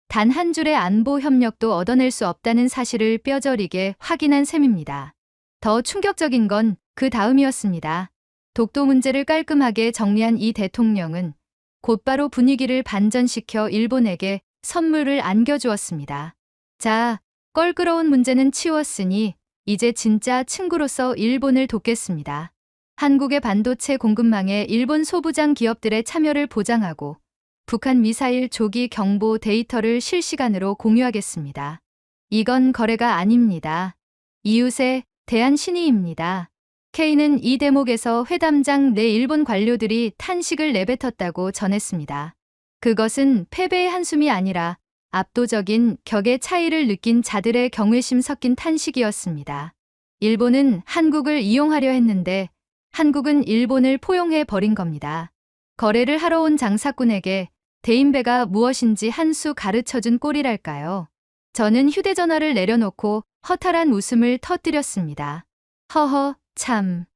단 한 줄의 안보 협력도 얻어낼 수 없다는 사실을 뼈저리게 확인한 셈입니다. 더 충격적인 건 그 다음이었습니다. 독도 문제를 깔끔하게 정리한 이 대통령은 곧바로 분위기를 반전시켜 일본에게 선물을 안겨주었습니다. 자, 껄끄러운 문제는 치웠으니 이제 진짜 친구로서 일본을 돕겠습니다. 한국의 반도체 공급망에 일본 소부장 기업들의 참여를 보장하고 북한 미사일 조기 경보 데이터를 실시간으로 공유하겠습니다. 이건 거래가 아닙니다. 이웃에 대한 신의입니다. K는 이 대목에서 회담장 내 일본 관료들이 탄식을 내뱉었다고 전했습니다. 그것은 패배의 한숨이 아니라 압도적인 격의 차이를 느낀 자들의 경외심 섞인 탄식이었습니다. 일본은 한국을 이용하려 했는데 한국은 일본을 포용해 버린 겁니다. 거래를 하러 온 장사꾼에게 대인배가 무엇인지 한 수 가르쳐준 꼴이랄까요. 저는 휴대전화를 내려놓고 허탈한 웃음을 터뜨렸습니다. 허허, 참.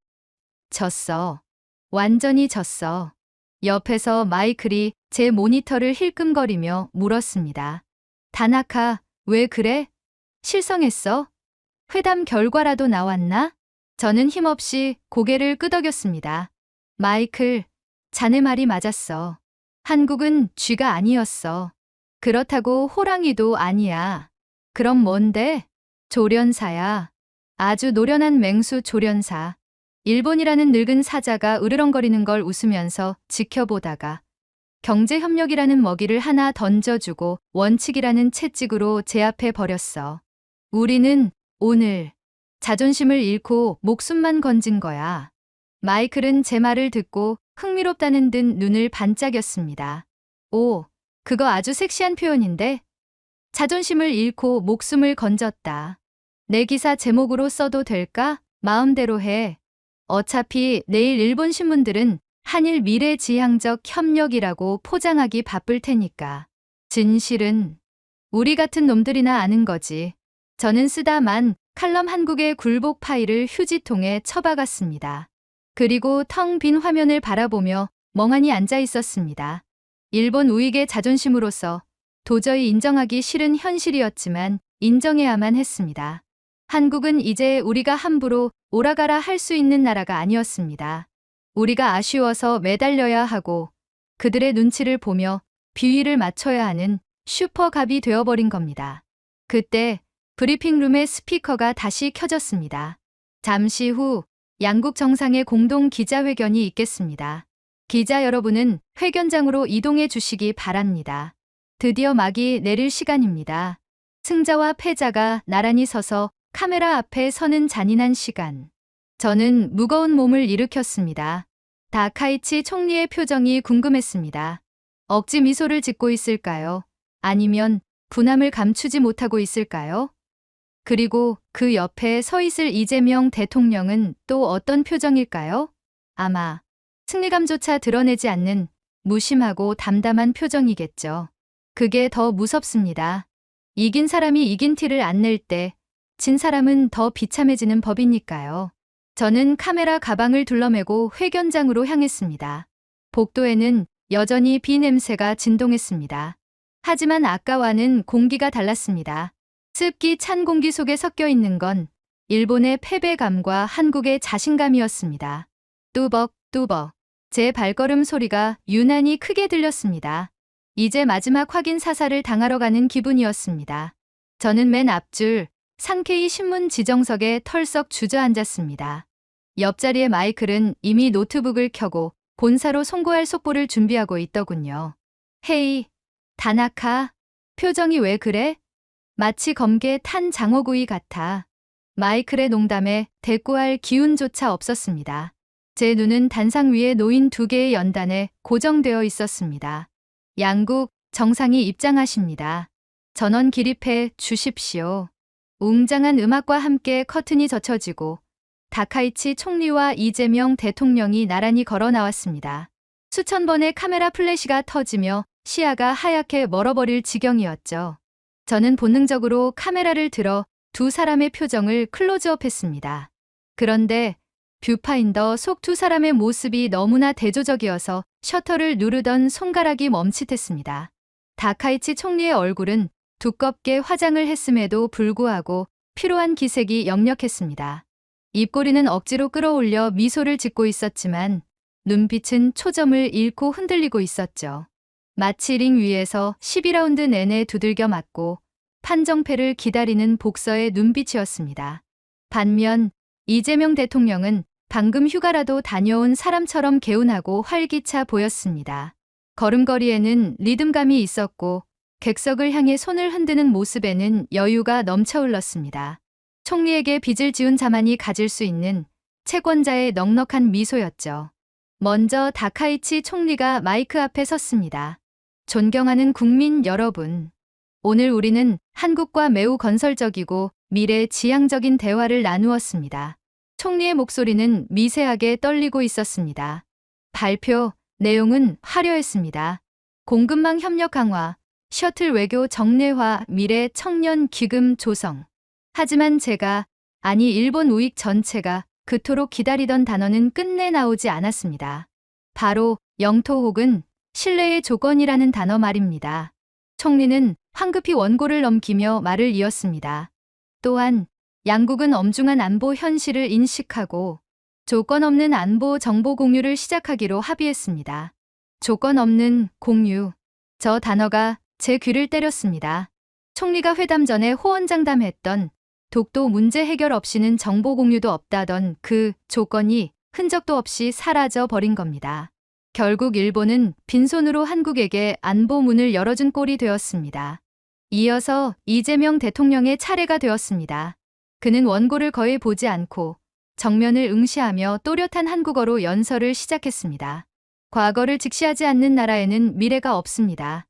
졌어. 완전히 졌어. 옆에서 마이클이 제 모니터를 힐끔거리며 물었습니다. 다나카, 왜 그래? 실성했어? 회담 결과라도 나왔나? 저는 힘없이 고개를 끄덕였습니다. 마이클, 자네 말이 맞았어. 한국은 쥐가 아니었어. 그렇다고 호랑이도 아니야. 그럼 뭔데? 조련사야. 아주 노련한 맹수 조련사. 일본이라는 늙은 사자가 으르렁거리는 걸 웃으면서 지켜보다가 경제협력이라는 먹이를 하나 던져주고 원칙이라는 채찍으로 제 앞에 버렸어. 우리는 오늘 자존심을 잃고 목숨만 건진 거야. 마이클은 제 말을 듣고 흥미롭다는 듯 눈을 반짝였습니다. 오, 그거 아주 섹시한 표현인데? 자존심을 잃고 목숨을 건졌다. 내 기사 제목으로 써도 될까? 마음대로 해. 어차피 내일 일본 신문들은 한일 미래지향적 협력이라고 포장하기 바쁠 테니까. 진실은 우리 같은 놈들이나 아는 거지. 저는 쓰다만 칼럼 한국의 굴복 파일을 휴지통에 처박았습니다. 그리고 텅 빈 화면을 바라보며 멍하니 앉아 있었습니다. 일본 우익의 자존심으로서 도저히 인정하기 싫은 현실이었지만 인정해야만 했습니다. 한국은 이제 우리가 함부로 오라가라 할 수 있는 나라가 아니었습니다. 우리가 아쉬워서 매달려야 하고 그들의 눈치를 보며 비위를 맞춰야 하는 슈퍼갑이 되어버린 겁니다. 그때 브리핑룸의 스피커가 다시 켜졌습니다. 잠시 후 양국 정상의 공동 기자회견이 있겠습니다. 기자 여러분은 회견장으로 이동해 주시기 바랍니다. 드디어 막이 내릴 시간입니다. 승자와 패자가 나란히 서서 카메라 앞에 서는 잔인한 시간. 저는 무거운 몸을 일으켰습니다. 다카이치 총리의 표정이 궁금했습니다. 억지 미소를 짓고 있을까요? 아니면 분함을 감추지 못하고 있을까요? 그리고 그 옆에 서 있을 이재명 대통령은 또 어떤 표정일까요? 아마 승리감조차 드러내지 않는 무심하고 담담한 표정이겠죠. 그게 더 무섭습니다. 이긴 사람이 이긴 티를 안 낼 때 진 사람은 더 비참해지는 법이니까요. 저는 카메라 가방을 둘러매고 회견장으로 향했습니다. 복도에는 여전히 비 냄새가 진동했습니다. 하지만 아까와는 공기가 달랐습니다. 습기 찬 공기 속에 섞여 있는 건 일본의 패배감과 한국의 자신감이었습니다. 뚜벅뚜벅 제 발걸음 소리가 유난히 크게 들렸습니다. 이제 마지막 확인 사살을 당하러 가는 기분이었습니다. 저는 맨 앞줄 상케이 신문 지정석에 털썩 주저앉았습니다. 옆자리의 마이클은 이미 노트북을 켜고 본사로 송고할 속보를 준비하고 있더군요. 헤이, 다나카, 표정이 왜 그래? 마치 검게 탄 장어구이 같아. 마이클의 농담에 대꾸할 기운조차 없었습니다. 제 눈은 단상 위에 놓인 두 개의 연단에 고정되어 있었습니다. 양국 정상이 입장하십니다. 전원 기립해 주십시오. 웅장한 음악과 함께 커튼이 젖혀지고 다카이치 총리와 이재명 대통령이 나란히 걸어 나왔습니다. 수천 번의 카메라 플래시가 터지며 시야가 하얗게 멀어버릴 지경이었죠. 저는 본능적으로 카메라를 들어 두 사람의 표정을 클로즈업했습니다. 그런데 뷰파인더 속 두 사람의 모습이 너무나 대조적이어서 셔터를 누르던 손가락이 멈칫했습니다. 다카이치 총리의 얼굴은 두껍게 화장을 했음에도 불구하고 피로한 기색이 역력했습니다. 입꼬리는 억지로 끌어올려 미소를 짓고 있었지만 눈빛은 초점을 잃고 흔들리고 있었죠. 마치 링 위에서 12라운드 내내 두들겨 맞고 판정패를 기다리는 복서의 눈빛이었습니다. 반면 이재명 대통령은 방금 휴가라도 다녀온 사람처럼 개운하고 활기차 보였습니다. 걸음걸이에는 리듬감이 있었고 객석을 향해 손을 흔드는 모습에는 여유가 넘쳐 흘렀습니다. 총리에게 빚을 지운 자만이 가질 수 있는 채권자의 넉넉한 미소였죠. 먼저 다카이치 총리가 마이크 앞에 섰습니다. 존경하는 국민 여러분, 오늘 우리는 한국과 매우 건설적이고 미래지향적인 대화를 나누었습니다. 총리의 목소리는 미세하게 떨리고 있었습니다. 발표 내용은 화려했습니다. 공급망 협력 강화, 셔틀 외교 정례화, 미래 청년 기금 조성. 하지만 아니 일본 우익 전체가 그토록 기다리던 단어는 끝내 나오지 않았습니다. 바로 영토 혹은 신뢰의 조건이라는 단어 말입니다. 총리는 황급히 원고를 넘기며 말을 이었습니다. 또한 양국은 엄중한 안보 현실을 인식하고 조건 없는 안보 정보 공유를 시작하기로 합의했습니다. 조건 없는 공유. 저 단어가 제 귀를 때렸습니다. 총리가 회담 전에 호언장담했던 독도 문제 해결 없이는 정보 공유도 없다던 그 조건이 흔적도 없이 사라져 버린 겁니다. 결국 일본은 빈손으로 한국에게 안보 문을 열어준 꼴이 되었습니다. 이어서 이재명 대통령의 차례가 되었습니다. 그는 원고를 거의 보지 않고 정면을 응시하며 또렷한 한국어로 연설을 시작했습니다. 과거를 직시하지 않는 나라에는 미래가 없습니다.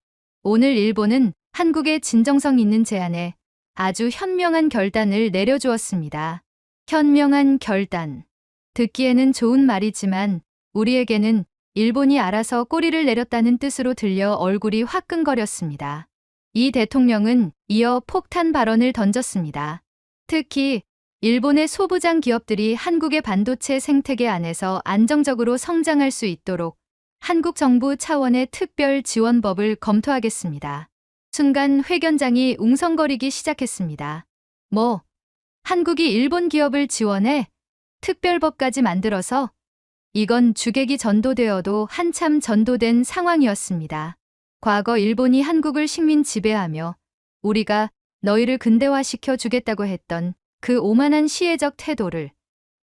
오늘 일본은 한국의 진정성 있는 제안에 아주 현명한 결단을 내려주었습니다. 현명한 결단. 듣기에는 좋은 말이지만 우리에게는 일본이 알아서 꼬리를 내렸다는 뜻으로 들려 얼굴이 화끈거렸습니다. 이 대통령은 이어 폭탄 발언을 던졌습니다. 특히 일본의 소부장 기업들이 한국의 반도체 생태계 안에서 안정적으로 성장할 수 있도록 한국 정부 차원의 특별 지원법을 검토하겠습니다. 순간 회견장이 웅성거리기 시작했습니다. 뭐, 한국이 일본 기업을 지원해 특별법까지 만들어서 이건 주객이 전도되어도 한참 전도된 상황이었습니다. 과거 일본이 한국을 식민 지배하며 우리가 너희를 근대화시켜 주겠다고 했던 그 오만한 시혜적 태도를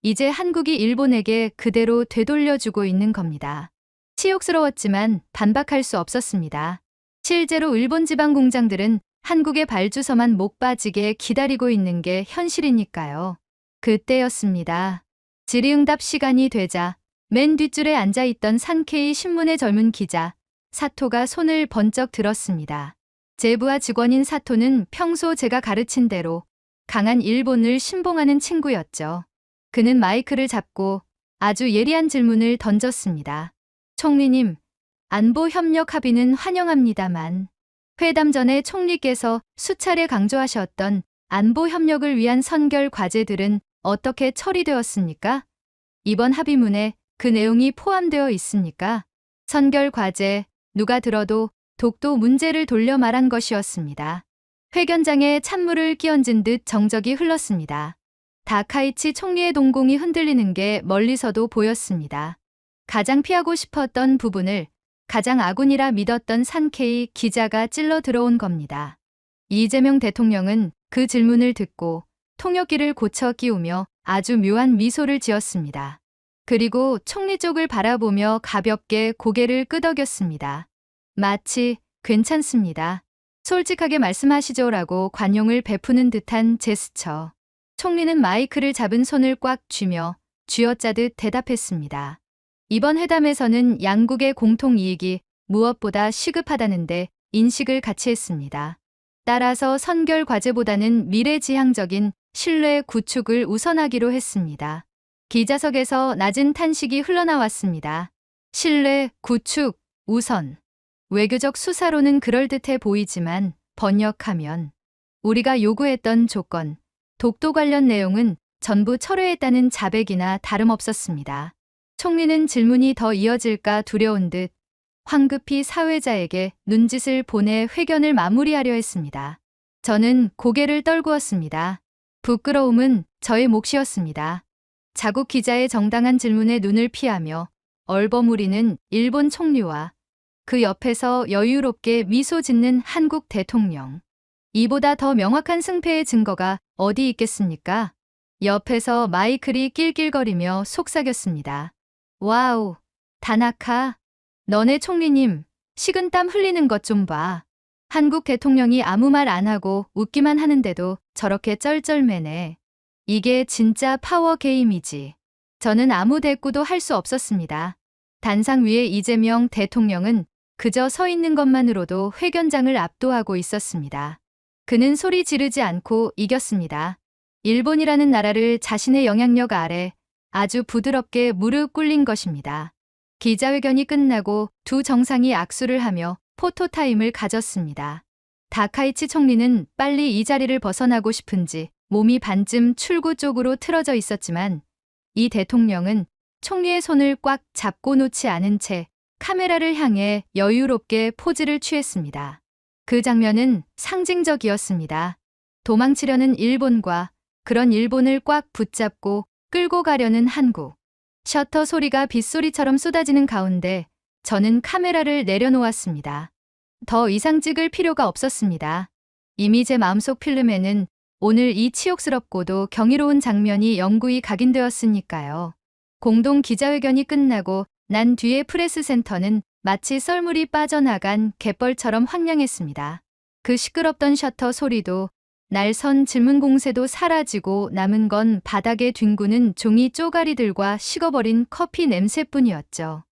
이제 한국이 일본에게 그대로 되돌려주고 있는 겁니다. 치욕스러웠지만 반박할 수 없었습니다. 실제로 일본 지방 공장들은 한국의 발주서만 목 빠지게 기다리고 있는 게 현실이니까요. 그때였습니다. 질의응답 시간이 되자 맨 뒷줄에 앉아있던 산케이 신문의 젊은 기자 사토가 손을 번쩍 들었습니다. 제부하 직원인 사토는 평소 제가 가르친 대로 강한 일본을 신봉하는 친구였죠. 그는 마이크를 잡고 아주 예리한 질문을 던졌습니다. 총리님, 안보 협력 합의는 환영합니다만 회담 전에 총리께서 수차례 강조하셨던 안보 협력을 위한 선결 과제들은 어떻게 처리되었습니까? 이번 합의문에 그 내용이 포함되어 있습니까? 선결 과제, 누가 들어도 독도 문제를 돌려 말한 것이었습니다. 회견장에 찬물을 끼얹은 듯 정적이 흘렀습니다. 다카이치 총리의 동공이 흔들리는 게 멀리서도 보였습니다. 가장 피하고 싶었던 부분을 가장 아군이라 믿었던 산케이 기자가 찔러 들어온 겁니다. 이재명 대통령은 그 질문을 듣고 통역기를 고쳐 끼우며 아주 묘한 미소를 지었습니다. 그리고 총리 쪽을 바라보며 가볍게 고개를 끄덕였습니다. 마치 괜찮습니다. 솔직하게 말씀하시죠라고 관용을 베푸는 듯한 제스처. 총리는 마이크를 잡은 손을 꽉 쥐며 쥐어짜듯 대답했습니다. 이번 회담에서는 양국의 공통 이익이 무엇보다 시급하다는데 인식을 같이 했습니다. 따라서 선결 과제보다는 미래지향적인 신뢰 구축을 우선하기로 했습니다. 기자석에서 낮은 탄식이 흘러나왔습니다. 신뢰 구축 우선. 외교적 수사로는 그럴듯해 보이지만 번역하면 우리가 요구했던 조건, 독도 관련 내용은 전부 철회했다는 자백이나 다름없었습니다. 총리는 질문이 더 이어질까 두려운 듯 황급히 사회자에게 눈짓을 보내 회견을 마무리하려 했습니다. 저는 고개를 떨구었습니다. 부끄러움은 저의 몫이었습니다. 자국 기자의 정당한 질문에 눈을 피하며 얼버무리는 일본 총리와 그 옆에서 여유롭게 미소 짓는 한국 대통령. 이보다 더 명확한 승패의 증거가 어디 있겠습니까? 옆에서 마이클이 낄낄거리며 속삭였습니다. 와우, 다나카. 너네 총리님, 식은땀 흘리는 것 좀 봐. 한국 대통령이 아무 말 안 하고 웃기만 하는데도 저렇게 쩔쩔매네. 이게 진짜 파워 게임이지. 저는 아무 대꾸도 할 수 없었습니다. 단상 위에 이재명 대통령은 그저 서 있는 것만으로도 회견장을 압도하고 있었습니다. 그는 소리 지르지 않고 이겼습니다. 일본이라는 나라를 자신의 영향력 아래 아주 부드럽게 무릎 꿇린 것입니다. 기자회견이 끝나고 두 정상이 악수를 하며 포토타임을 가졌습니다. 다카이치 총리는 빨리 이 자리를 벗어나고 싶은지 몸이 반쯤 출구 쪽으로 틀어져 있었지만 이 대통령은 총리의 손을 꽉 잡고 놓지 않은 채 카메라를 향해 여유롭게 포즈를 취했습니다. 그 장면은 상징적이었습니다. 도망치려는 일본과 그런 일본을 꽉 붙잡고 끌고 가려는 한국. 셔터 소리가 빗소리처럼 쏟아지는 가운데 저는 카메라를 내려놓았습니다. 더 이상 찍을 필요가 없었습니다. 이미 제 마음속 필름에는 오늘 이 치욕스럽고도 경이로운 장면이 영구히 각인되었으니까요. 공동 기자회견이 끝나고 난 뒤에 프레스센터는 마치 썰물이 빠져나간 갯벌처럼 황량했습니다. 그 시끄럽던 셔터 소리도 날선 질문 공세도 사라지고 남은 건 바닥에 뒹구는 종이 쪼가리들과 식어버린 커피 냄새뿐이었죠.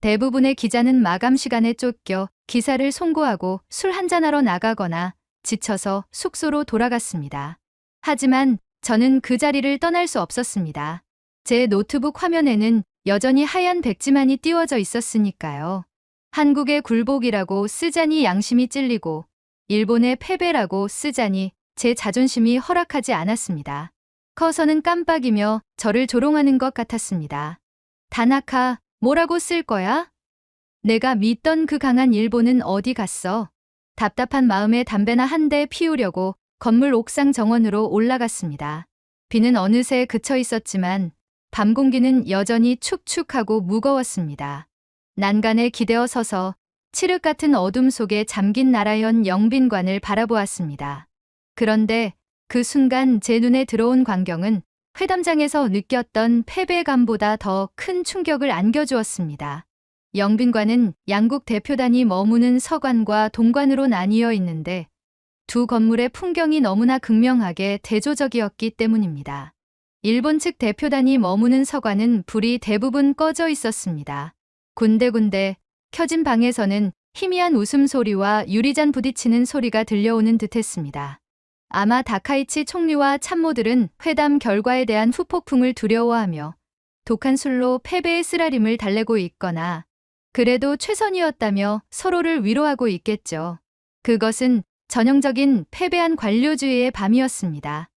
대부분의 기자는 마감 시간에 쫓겨 기사를 송고하고 술 한잔하러 나가거나 지쳐서 숙소로 돌아갔습니다. 하지만 저는 그 자리를 떠날 수 없었습니다. 제 노트북 화면에는 여전히 하얀 백지만이 띄워져 있었으니까요. 한국의 굴복이라고 쓰자니 양심이 찔리고 일본의 패배라고 쓰자니 제 자존심이 허락하지 않았습니다. 커서는 깜빡이며 저를 조롱하는 것 같았습니다. 다나카, 뭐라고 쓸 거야? 내가 믿던 그 강한 일본은 어디 갔어? 답답한 마음에 담배나 한 대 피우려고 건물 옥상 정원으로 올라갔습니다. 비는 어느새 그쳐 있었지만 밤 공기는 여전히 축축하고 무거웠습니다. 난간에 기대어 서서 칠흑 같은 어둠 속에 잠긴 나라현 영빈관을 바라보았습니다. 그런데 그 순간 제 눈에 들어온 광경은 회담장에서 느꼈던 패배감보다 더 큰 충격을 안겨주었습니다. 영빈관은 양국 대표단이 머무는 서관과 동관으로 나뉘어 있는데 두 건물의 풍경이 너무나 극명하게 대조적이었기 때문입니다. 일본 측 대표단이 머무는 서관은 불이 대부분 꺼져 있었습니다. 군데군데 켜진 방에서는 희미한 웃음소리와 유리잔 부딪히는 소리가 들려오는 듯했습니다. 아마 다카이치 총리와 참모들은 회담 결과에 대한 후폭풍을 두려워하며 독한 술로 패배의 쓰라림을 달래고 있거나 그래도 최선이었다며 서로를 위로하고 있겠죠. 그것은 전형적인 패배한 관료주의의 밤이었습니다.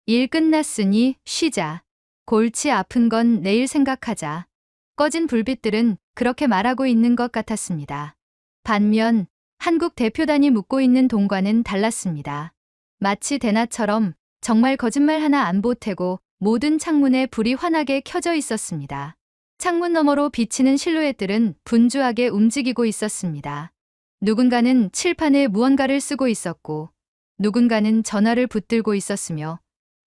일 끝났으니 쉬자. 골치 아픈 건 내일 생각하자. 꺼진 불빛들은 그렇게 말하고 있는 것 같았습니다. 반면 한국 대표단이 묵고 있는 동관은 달랐습니다. 마치 대낮처럼 정말 거짓말 하나 안 보태고 모든 창문에 불이 환하게 켜져 있었습니다. 창문 너머로 비치는 실루엣들은 분주하게 움직이고 있었습니다. 누군가는 칠판에 무언가를 쓰고 있었고 누군가는 전화를 붙들고 있었으며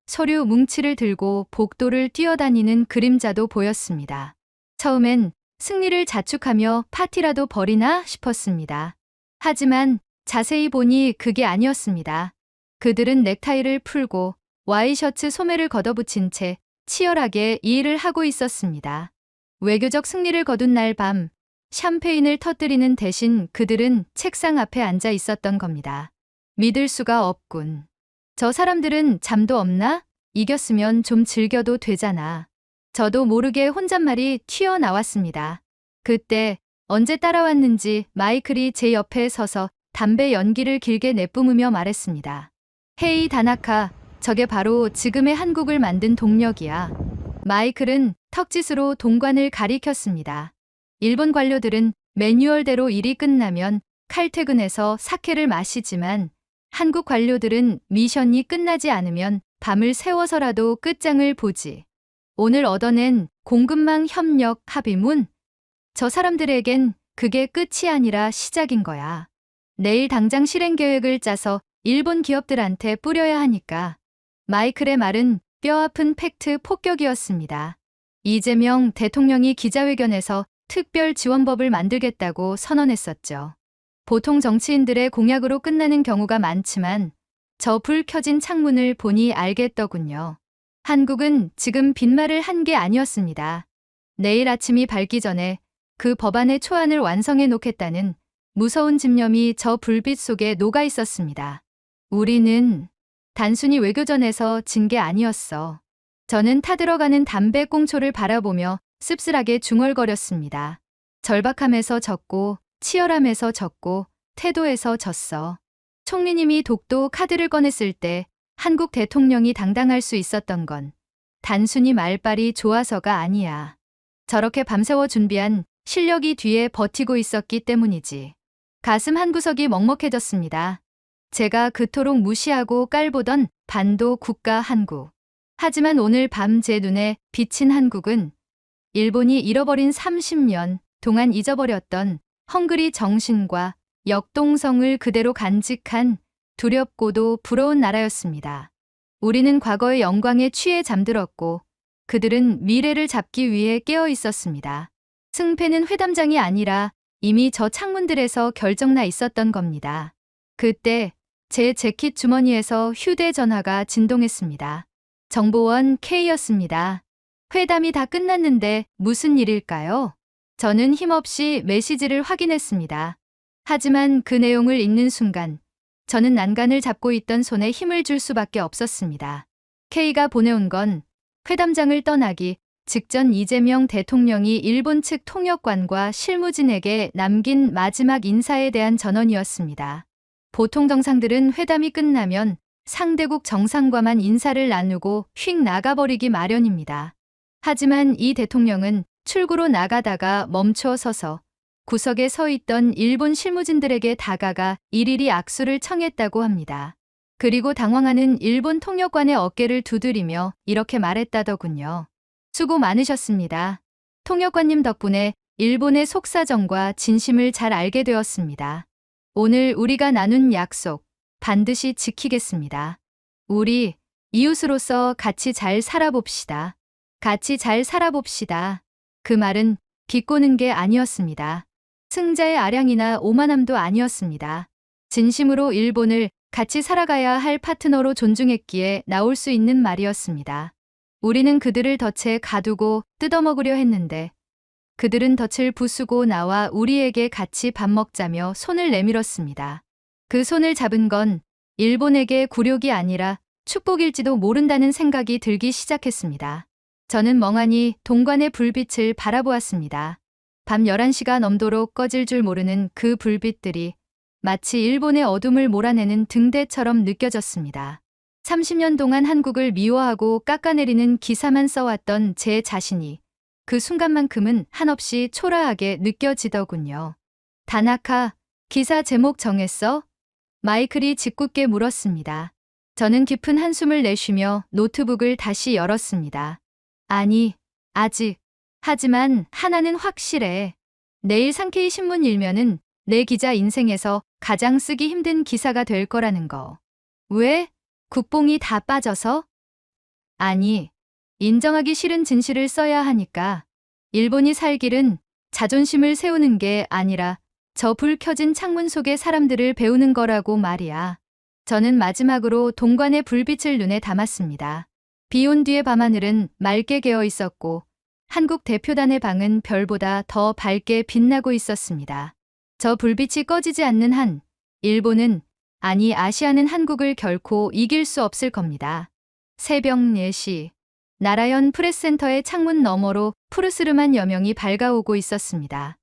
서류 뭉치를 들고 복도를 뛰어다니는 그림자도 보였습니다. 처음엔 승리를 자축하며 파티라도 벌이나 싶었습니다. 하지만 자세히 보니 그게 아니었습니다. 그들은 넥타이를 풀고 와이셔츠 소매를 걷어붙인 채 치열하게 이 일을 하고 있었습니다. 외교적 승리를 거둔 날 밤 샴페인을 터뜨리는 대신 그들은 책상 앞에 앉아 있었던 겁니다. 믿을 수가 없군. 저 사람들은 잠도 없나? 이겼으면 좀 즐겨도 되잖아. 저도 모르게 혼잣말이 튀어나왔습니다. 그때 언제 따라왔는지 마이클이 제 옆에 서서 담배 연기를 길게 내뿜으며 말했습니다. 헤이 다나카, 저게 바로 지금의 한국을 만든 동력이야. 마이클은 턱짓으로 동관을 가리켰습니다. 일본 관료들은 매뉴얼대로 일이 끝나면 칼퇴근해서 사케를 마시지만 한국 관료들은 미션이 끝나지 않으면 밤을 새워서라도 끝장을 보지. 오늘 얻어낸 공급망 협력 합의문? 저 사람들에겐 그게 끝이 아니라 시작인 거야. 내일 당장 실행 계획을 짜서 일본 기업들한테 뿌려야 하니까. 마이클의 말은 뼈아픈 팩트 폭격이었습니다. 이재명 대통령이 기자회견에서 특별 지원법을 만들겠다고 선언했었죠. 보통 정치인들의 공약으로 끝나는 경우가 많지만 저 불 켜진 창문을 보니 알겠더군요. 한국은 지금 빈말을 한 게 아니었습니다. 내일 아침이 밝기 전에 그 법안의 초안을 완성해 놓겠다는 무서운 집념이 저 불빛 속에 녹아 있었습니다. 우리는 단순히 외교전에서 진 게 아니었어. 저는 타들어가는 담배 꽁초를 바라보며 씁쓸하게 중얼거렸습니다. 절박함에서 졌고 치열함에서 졌고 태도에서 졌어. 총리님이 독도 카드를 꺼냈을 때 한국 대통령이 당당할 수 있었던 건 단순히 말빨이 좋아서가 아니야. 저렇게 밤새워 준비한 실력이 뒤에 버티고 있었기 때문이지. 가슴 한구석이 먹먹해졌습니다. 제가 그토록 무시하고 깔보던 반도 국가 한국. 하지만 오늘 밤 제 눈에 비친 한국은 일본이 잃어버린 30년 동안 잊어버렸던 헝그리 정신과 역동성을 그대로 간직한 두렵고도 부러운 나라였습니다. 우리는 과거의 영광에 취해 잠들었고 그들은 미래를 잡기 위해 깨어 있었습니다. 승패는 회담장이 아니라 이미 저 창문들에서 결정나 있었던 겁니다. 그때 제 재킷 주머니에서 휴대전화가 진동했습니다. 정보원 K였습니다. 회담이 다 끝났는데 무슨 일일까요? 저는 힘없이 메시지를 확인했습니다. 하지만 그 내용을 읽는 순간 저는 난간을 잡고 있던 손에 힘을 줄 수밖에 없었습니다. K가 보내온 건 회담장을 떠나기 직전 이재명 대통령이 일본 측 통역관과 실무진에게 남긴 마지막 인사에 대한 전언이었습니다. 보통 정상들은 회담이 끝나면 상대국 정상과만 인사를 나누고 휙 나가버리기 마련입니다. 하지만 이 대통령은 출구로 나가다가 멈춰 서서 구석에 서 있던 일본 실무진들에게 다가가 일일이 악수를 청했다고 합니다. 그리고 당황하는 일본 통역관의 어깨를 두드리며 이렇게 말했다더군요. 수고 많으셨습니다. 통역관님 덕분에 일본의 속사정과 진심을 잘 알게 되었습니다. 오늘 우리가 나눈 약속 반드시 지키겠습니다. 우리 이웃으로서 같이 잘 살아봅시다. 같이 잘 살아봅시다. 그 말은 비꼬는 게 아니었습니다. 승자의 아량이나 오만함도 아니었습니다. 진심으로 일본을 같이 살아가야 할 파트너로 존중했기에 나올 수 있는 말이었습니다. 우리는 그들을 덫에 가두고 뜯어먹으려 했는데 그들은 덫을 부수고 나와 우리에게 같이 밥 먹자며 손을 내밀었습니다. 그 손을 잡은 건 일본에게 굴욕이 아니라 축복일지도 모른다는 생각이 들기 시작했습니다. 저는 멍하니 동관의 불빛을 바라보았습니다. 밤 11시가 넘도록 꺼질 줄 모르는 그 불빛들이 마치 일본의 어둠을 몰아내는 등대처럼 느껴졌습니다. 30년 동안 한국을 미워하고 깎아내리는 기사만 써왔던 제 자신이 그 순간만큼은 한없이 초라하게 느껴지더군요. 다나카, 기사 제목 정했어? 마이클이 짓궂게 물었습니다. 저는 깊은 한숨을 내쉬며 노트북을 다시 열었습니다. 아니, 아직. 하지만 하나는 확실해. 내일 상케이 신문 일면은 내 기자 인생에서 가장 쓰기 힘든 기사가 될 거라는 거. 왜? 국뽕이 다 빠져서? 아니, 인정하기 싫은 진실을 써야 하니까. 일본이 살 길은 자존심을 세우는 게 아니라 저 불 켜진 창문 속의 사람들을 배우는 거라고 말이야. 저는 마지막으로 동관의 불빛을 눈에 담았습니다. 비 온 뒤의 밤하늘은 맑게 개어 있었고 한국 대표단의 방은 별보다 더 밝게 빛나고 있었습니다. 저 불빛이 꺼지지 않는 한 일본은, 아니 아시아는 한국을 결코 이길 수 없을 겁니다. 새벽 4시 나라현 프레스센터의 창문 너머로 푸르스름한 여명이 밝아오고 있었습니다.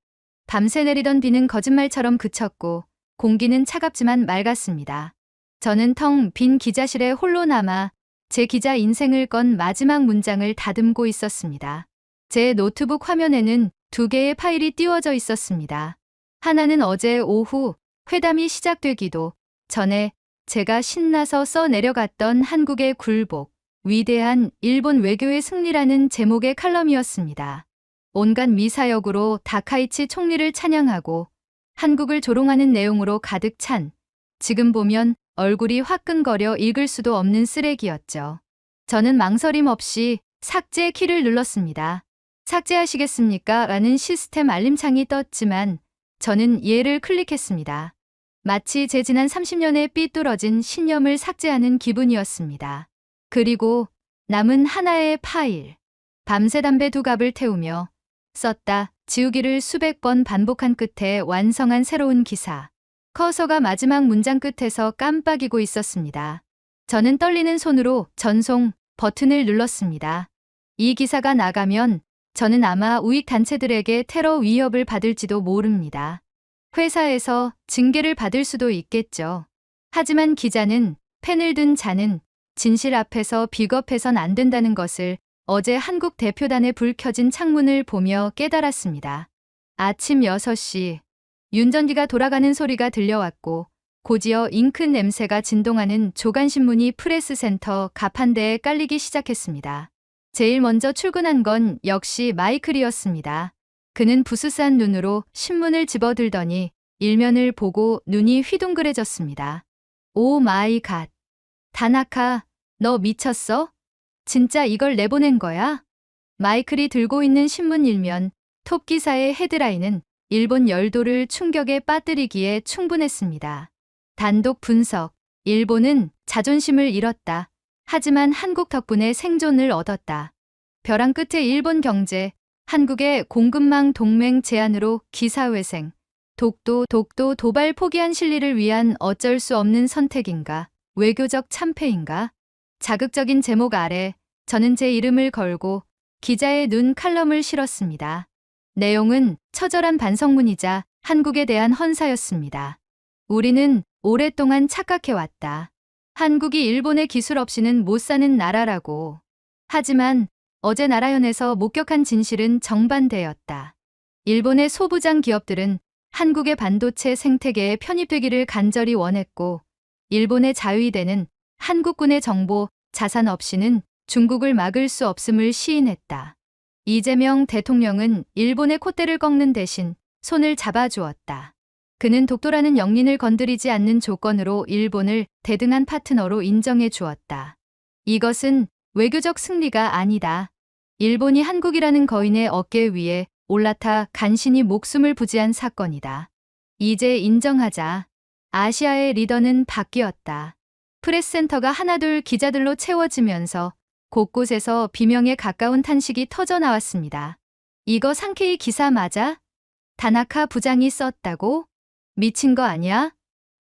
밤새 내리던 비는 거짓말처럼 그쳤고 공기는 차갑지만 맑았습니다. 저는 텅 빈 기자실에 홀로 남아 제 기자 인생을 건 마지막 문장을 다듬고 있었습니다. 제 노트북 화면에는 2개의 파일이 띄워져 있었습니다. 하나는 어제 오후 회담이 시작되기도 전에 제가 신나서 써 내려갔던 한국의 굴복, 위대한 일본 외교의 승리라는 제목의 칼럼이었습니다. 온갖 미사역으로 다카이치 총리를 찬양하고 한국을 조롱하는 내용으로 가득 찬, 지금 보면 얼굴이 화끈거려 읽을 수도 없는 쓰레기였죠. 저는 망설임 없이 삭제 키를 눌렀습니다. 삭제하시겠습니까? 라는 시스템 알림창이 떴지만 저는 예를 클릭했습니다. 마치 제 지난 30년의 삐뚤어진 신념을 삭제하는 기분이었습니다. 그리고 남은 하나의 파일. 밤새 담배 2갑을 태우며 썼다, 지우기를 수백 번 반복한 끝에 완성한 새로운 기사. 커서가 마지막 문장 끝에서 깜빡이고 있었습니다. 저는 떨리는 손으로 전송 버튼을 눌렀습니다. 이 기사가 나가면 저는 아마 우익 단체들에게 테러 위협을 받을지도 모릅니다. 회사에서 징계를 받을 수도 있겠죠. 하지만 기자는, 펜을 든 자는 진실 앞에서 비겁해선 안 된다는 것을 어제 한국 대표단의 불 켜진 창문을 보며 깨달았습니다. 아침 6시, 윤전기가 돌아가는 소리가 들려왔고 곧이어 잉크 냄새가 진동하는 조간신문이 프레스센터 가판대에 깔리기 시작했습니다. 제일 먼저 출근한 건 역시 마이클이었습니다. 그는 부스스한 눈으로 신문을 집어들더니 일면을 보고 눈이 휘둥그레졌습니다. 오 마이 갓. 다나카, 너 미쳤어? 진짜 이걸 내보낸 거야? 마이클이 들고 있는 신문 일면, 톱 기사의 헤드라인은 일본 열도를 충격에 빠뜨리기에 충분했습니다. 단독 분석, 일본은 자존심을 잃었다. 하지만 한국 덕분에 생존을 얻었다. 벼랑 끝에 일본 경제, 한국의 공급망 동맹 제안으로 기사회생, 독도 도발 포기한 실리를 위한 어쩔 수 없는 선택인가, 외교적 참패인가? 자극적인 제목 아래 저는 제 이름을 걸고 기자의 눈 칼럼을 실었습니다. 내용은 처절한 반성문이자 한국에 대한 헌사였습니다. 우리는 오랫동안 착각해왔다. 한국이 일본의 기술 없이는 못 사는 나라라고. 하지만 어제 나라연에서 목격한 진실은 정반대였다. 일본의 소부장 기업들은 한국의 반도체 생태계에 편입되기를 간절히 원했고, 일본의 자위대는 한국군의 정보, 자산 없이는 중국을 막을 수 없음을 시인했다. 이재명 대통령은 일본의 콧대를 꺾는 대신 손을 잡아주었다. 그는 독도라는 영린을 건드리지 않는 조건으로 일본을 대등한 파트너로 인정해 주었다. 이것은 외교적 승리가 아니다. 일본이 한국이라는 거인의 어깨 위에 올라타 간신히 목숨을 부지한 사건이다. 이제 인정하자. 아시아의 리더는 바뀌었다. 프레스센터가 하나둘 기자들로 채워지면서 곳곳에서 비명에 가까운 탄식이 터져 나왔습니다. 이거 상케이 기사 맞아? 다나카 부장이 썼다고? 미친 거 아니야?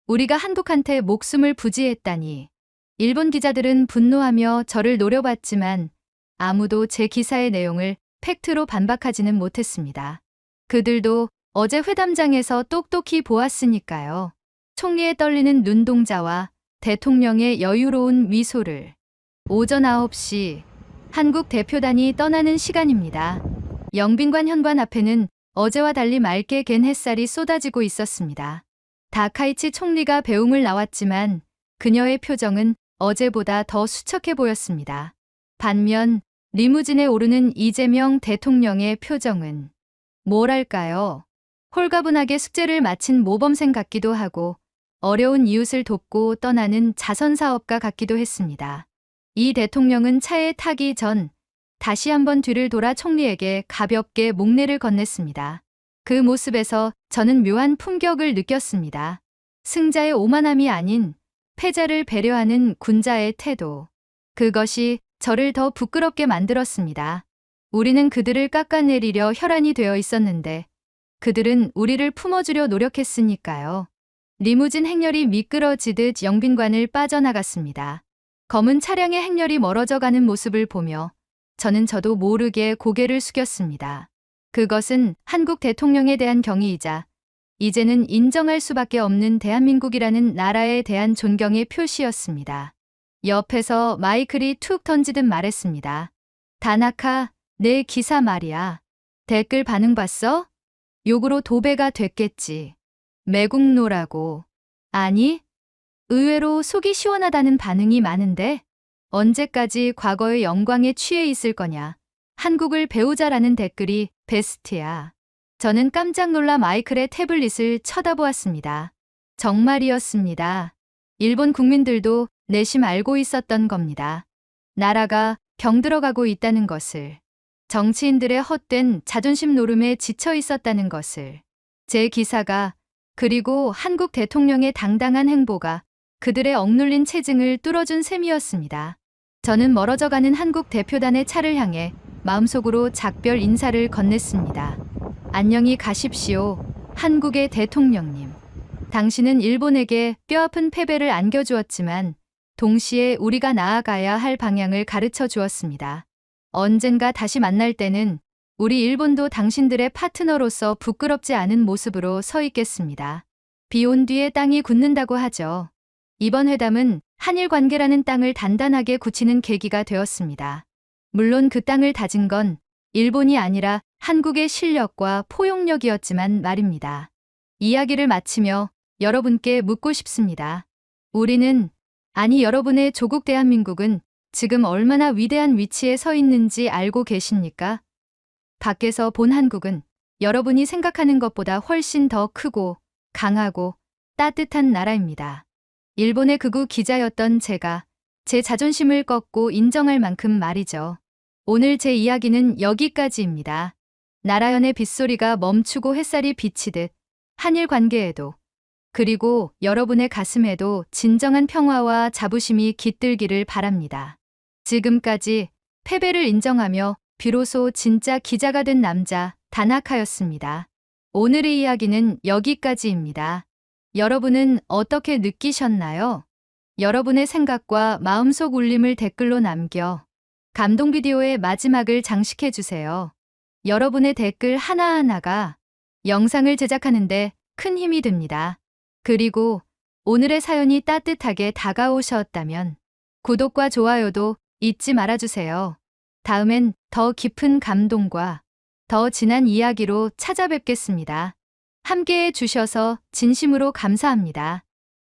우리가 한국한테 목숨을 부지했다니. 일본 기자들은 분노하며 저를 노려봤지만 아무도 제 기사의 내용을 팩트로 반박하지는 못했습니다. 그들도 어제 회담장에서 똑똑히 보았으니까요. 총리의 떨리는 눈동자와 대통령의 여유로운 미소를. 오전 9시 한국 대표단이 떠나는 시간입니다. 영빈관 현관 앞에는 어제와 달리 맑게 갠 햇살이 쏟아지고 있었습니다. 다카이치 총리가 배웅을 나왔지만 그녀의 표정은 어제보다 더 수척해 보였습니다. 반면 리무진에 오르는 이재명 대통령의 표정은 뭐랄까요? 홀가분하게 숙제를 마친 모범생 같기도 하고 어려운 이웃을 돕고 떠나는 자선사업가 같기도 했습니다. 이 대통령은 차에 타기 전 다시 한번 뒤를 돌아 총리에게 가볍게 목례를 건넸습니다. 그 모습에서 저는 묘한 품격을 느꼈습니다. 승자의 오만함이 아닌 패자를 배려하는 군자의 태도. 그것이 저를 더 부끄럽게 만들었습니다. 우리는 그들을 깎아내리려 혈안이 되어 있었는데 그들은 우리를 품어주려 노력했으니까요. 리무진 행렬이 미끄러지듯 영빈관을 빠져나갔습니다. 검은 차량의 행렬이 멀어져 가는 모습을 보며 저도 모르게 고개를 숙였습니다. 그것은 한국 대통령에 대한 경의이자 이제는 인정할 수밖에 없는 대한민국이라는 나라에 대한 존경의 표시였습니다. 옆에서 마이클이 툭 던지듯 말했습니다. 다나카, 내 기사 말이야. 댓글 반응 봤어? 욕으로 도배가 됐겠지. 매국노라고. 아니, 의외로 속이 시원하다는 반응이 많은데 언제까지 과거의 영광에 취해 있을 거냐. 한국을 배우자라는 댓글이 베스트야. 저는 깜짝 놀라 마이클의 태블릿을 쳐다보았습니다. 정말이었습니다. 일본 국민들도 내심 알고 있었던 겁니다. 나라가 병들어가고 있다는 것을. 정치인들의 헛된 자존심 노름에 지쳐 있었다는 것을. 제 기사가 그리고 한국 대통령의 당당한 행보가 그들의 억눌린 체증을 뚫어준 셈이었습니다. 저는 멀어져가는 한국 대표단의 차를 향해 마음속으로 작별 인사를 건넸습니다. 안녕히 가십시오, 한국의 대통령님. 당신은 일본에게 뼈아픈 패배를 안겨주었지만 동시에 우리가 나아가야 할 방향을 가르쳐 주었습니다. 언젠가 다시 만날 때는 우리 일본도 당신들의 파트너로서 부끄럽지 않은 모습으로 서 있겠습니다. 비 온 뒤에 땅이 굳는다고 하죠. 이번 회담은 한일 관계라는 땅을 단단하게 굳히는 계기가 되었습니다. 물론 그 땅을 다진 건 일본이 아니라 한국의 실력과 포용력이었지만 말입니다. 이야기를 마치며 여러분께 묻고 싶습니다. 우리는, 아니 여러분의 조국 대한민국은 지금 얼마나 위대한 위치에 서 있는지 알고 계십니까? 밖에서 본 한국은 여러분이 생각하는 것보다 훨씬 더 크고 강하고 따뜻한 나라입니다. 일본의 극우 기자였던 제가 제 자존심을 꺾고 인정할 만큼 말이죠. 오늘 제 이야기는 여기까지입니다. 나라연의 빗소리가 멈추고 햇살이 비치듯 한일 관계에도 그리고 여러분의 가슴에도 진정한 평화와 자부심이 깃들기를 바랍니다. 지금까지 패배를 인정하며 비로소 진짜 기자가 된 남자 다나카였습니다. 오늘의 이야기는 여기까지입니다. 여러분은 어떻게 느끼셨나요? 여러분의 생각과 마음속 울림을 댓글로 남겨 감동 비디오의 마지막을 장식해 주세요. 여러분의 댓글 하나하나가 영상을 제작하는데 큰 힘이 됩니다. 그리고 오늘의 사연이 따뜻하게 다가오셨다면 구독과 좋아요도 잊지 말아주세요. 다음엔 더 깊은 감동과 더 진한 이야기로 찾아뵙겠습니다. 함께해 주셔서 진심으로 감사합니다.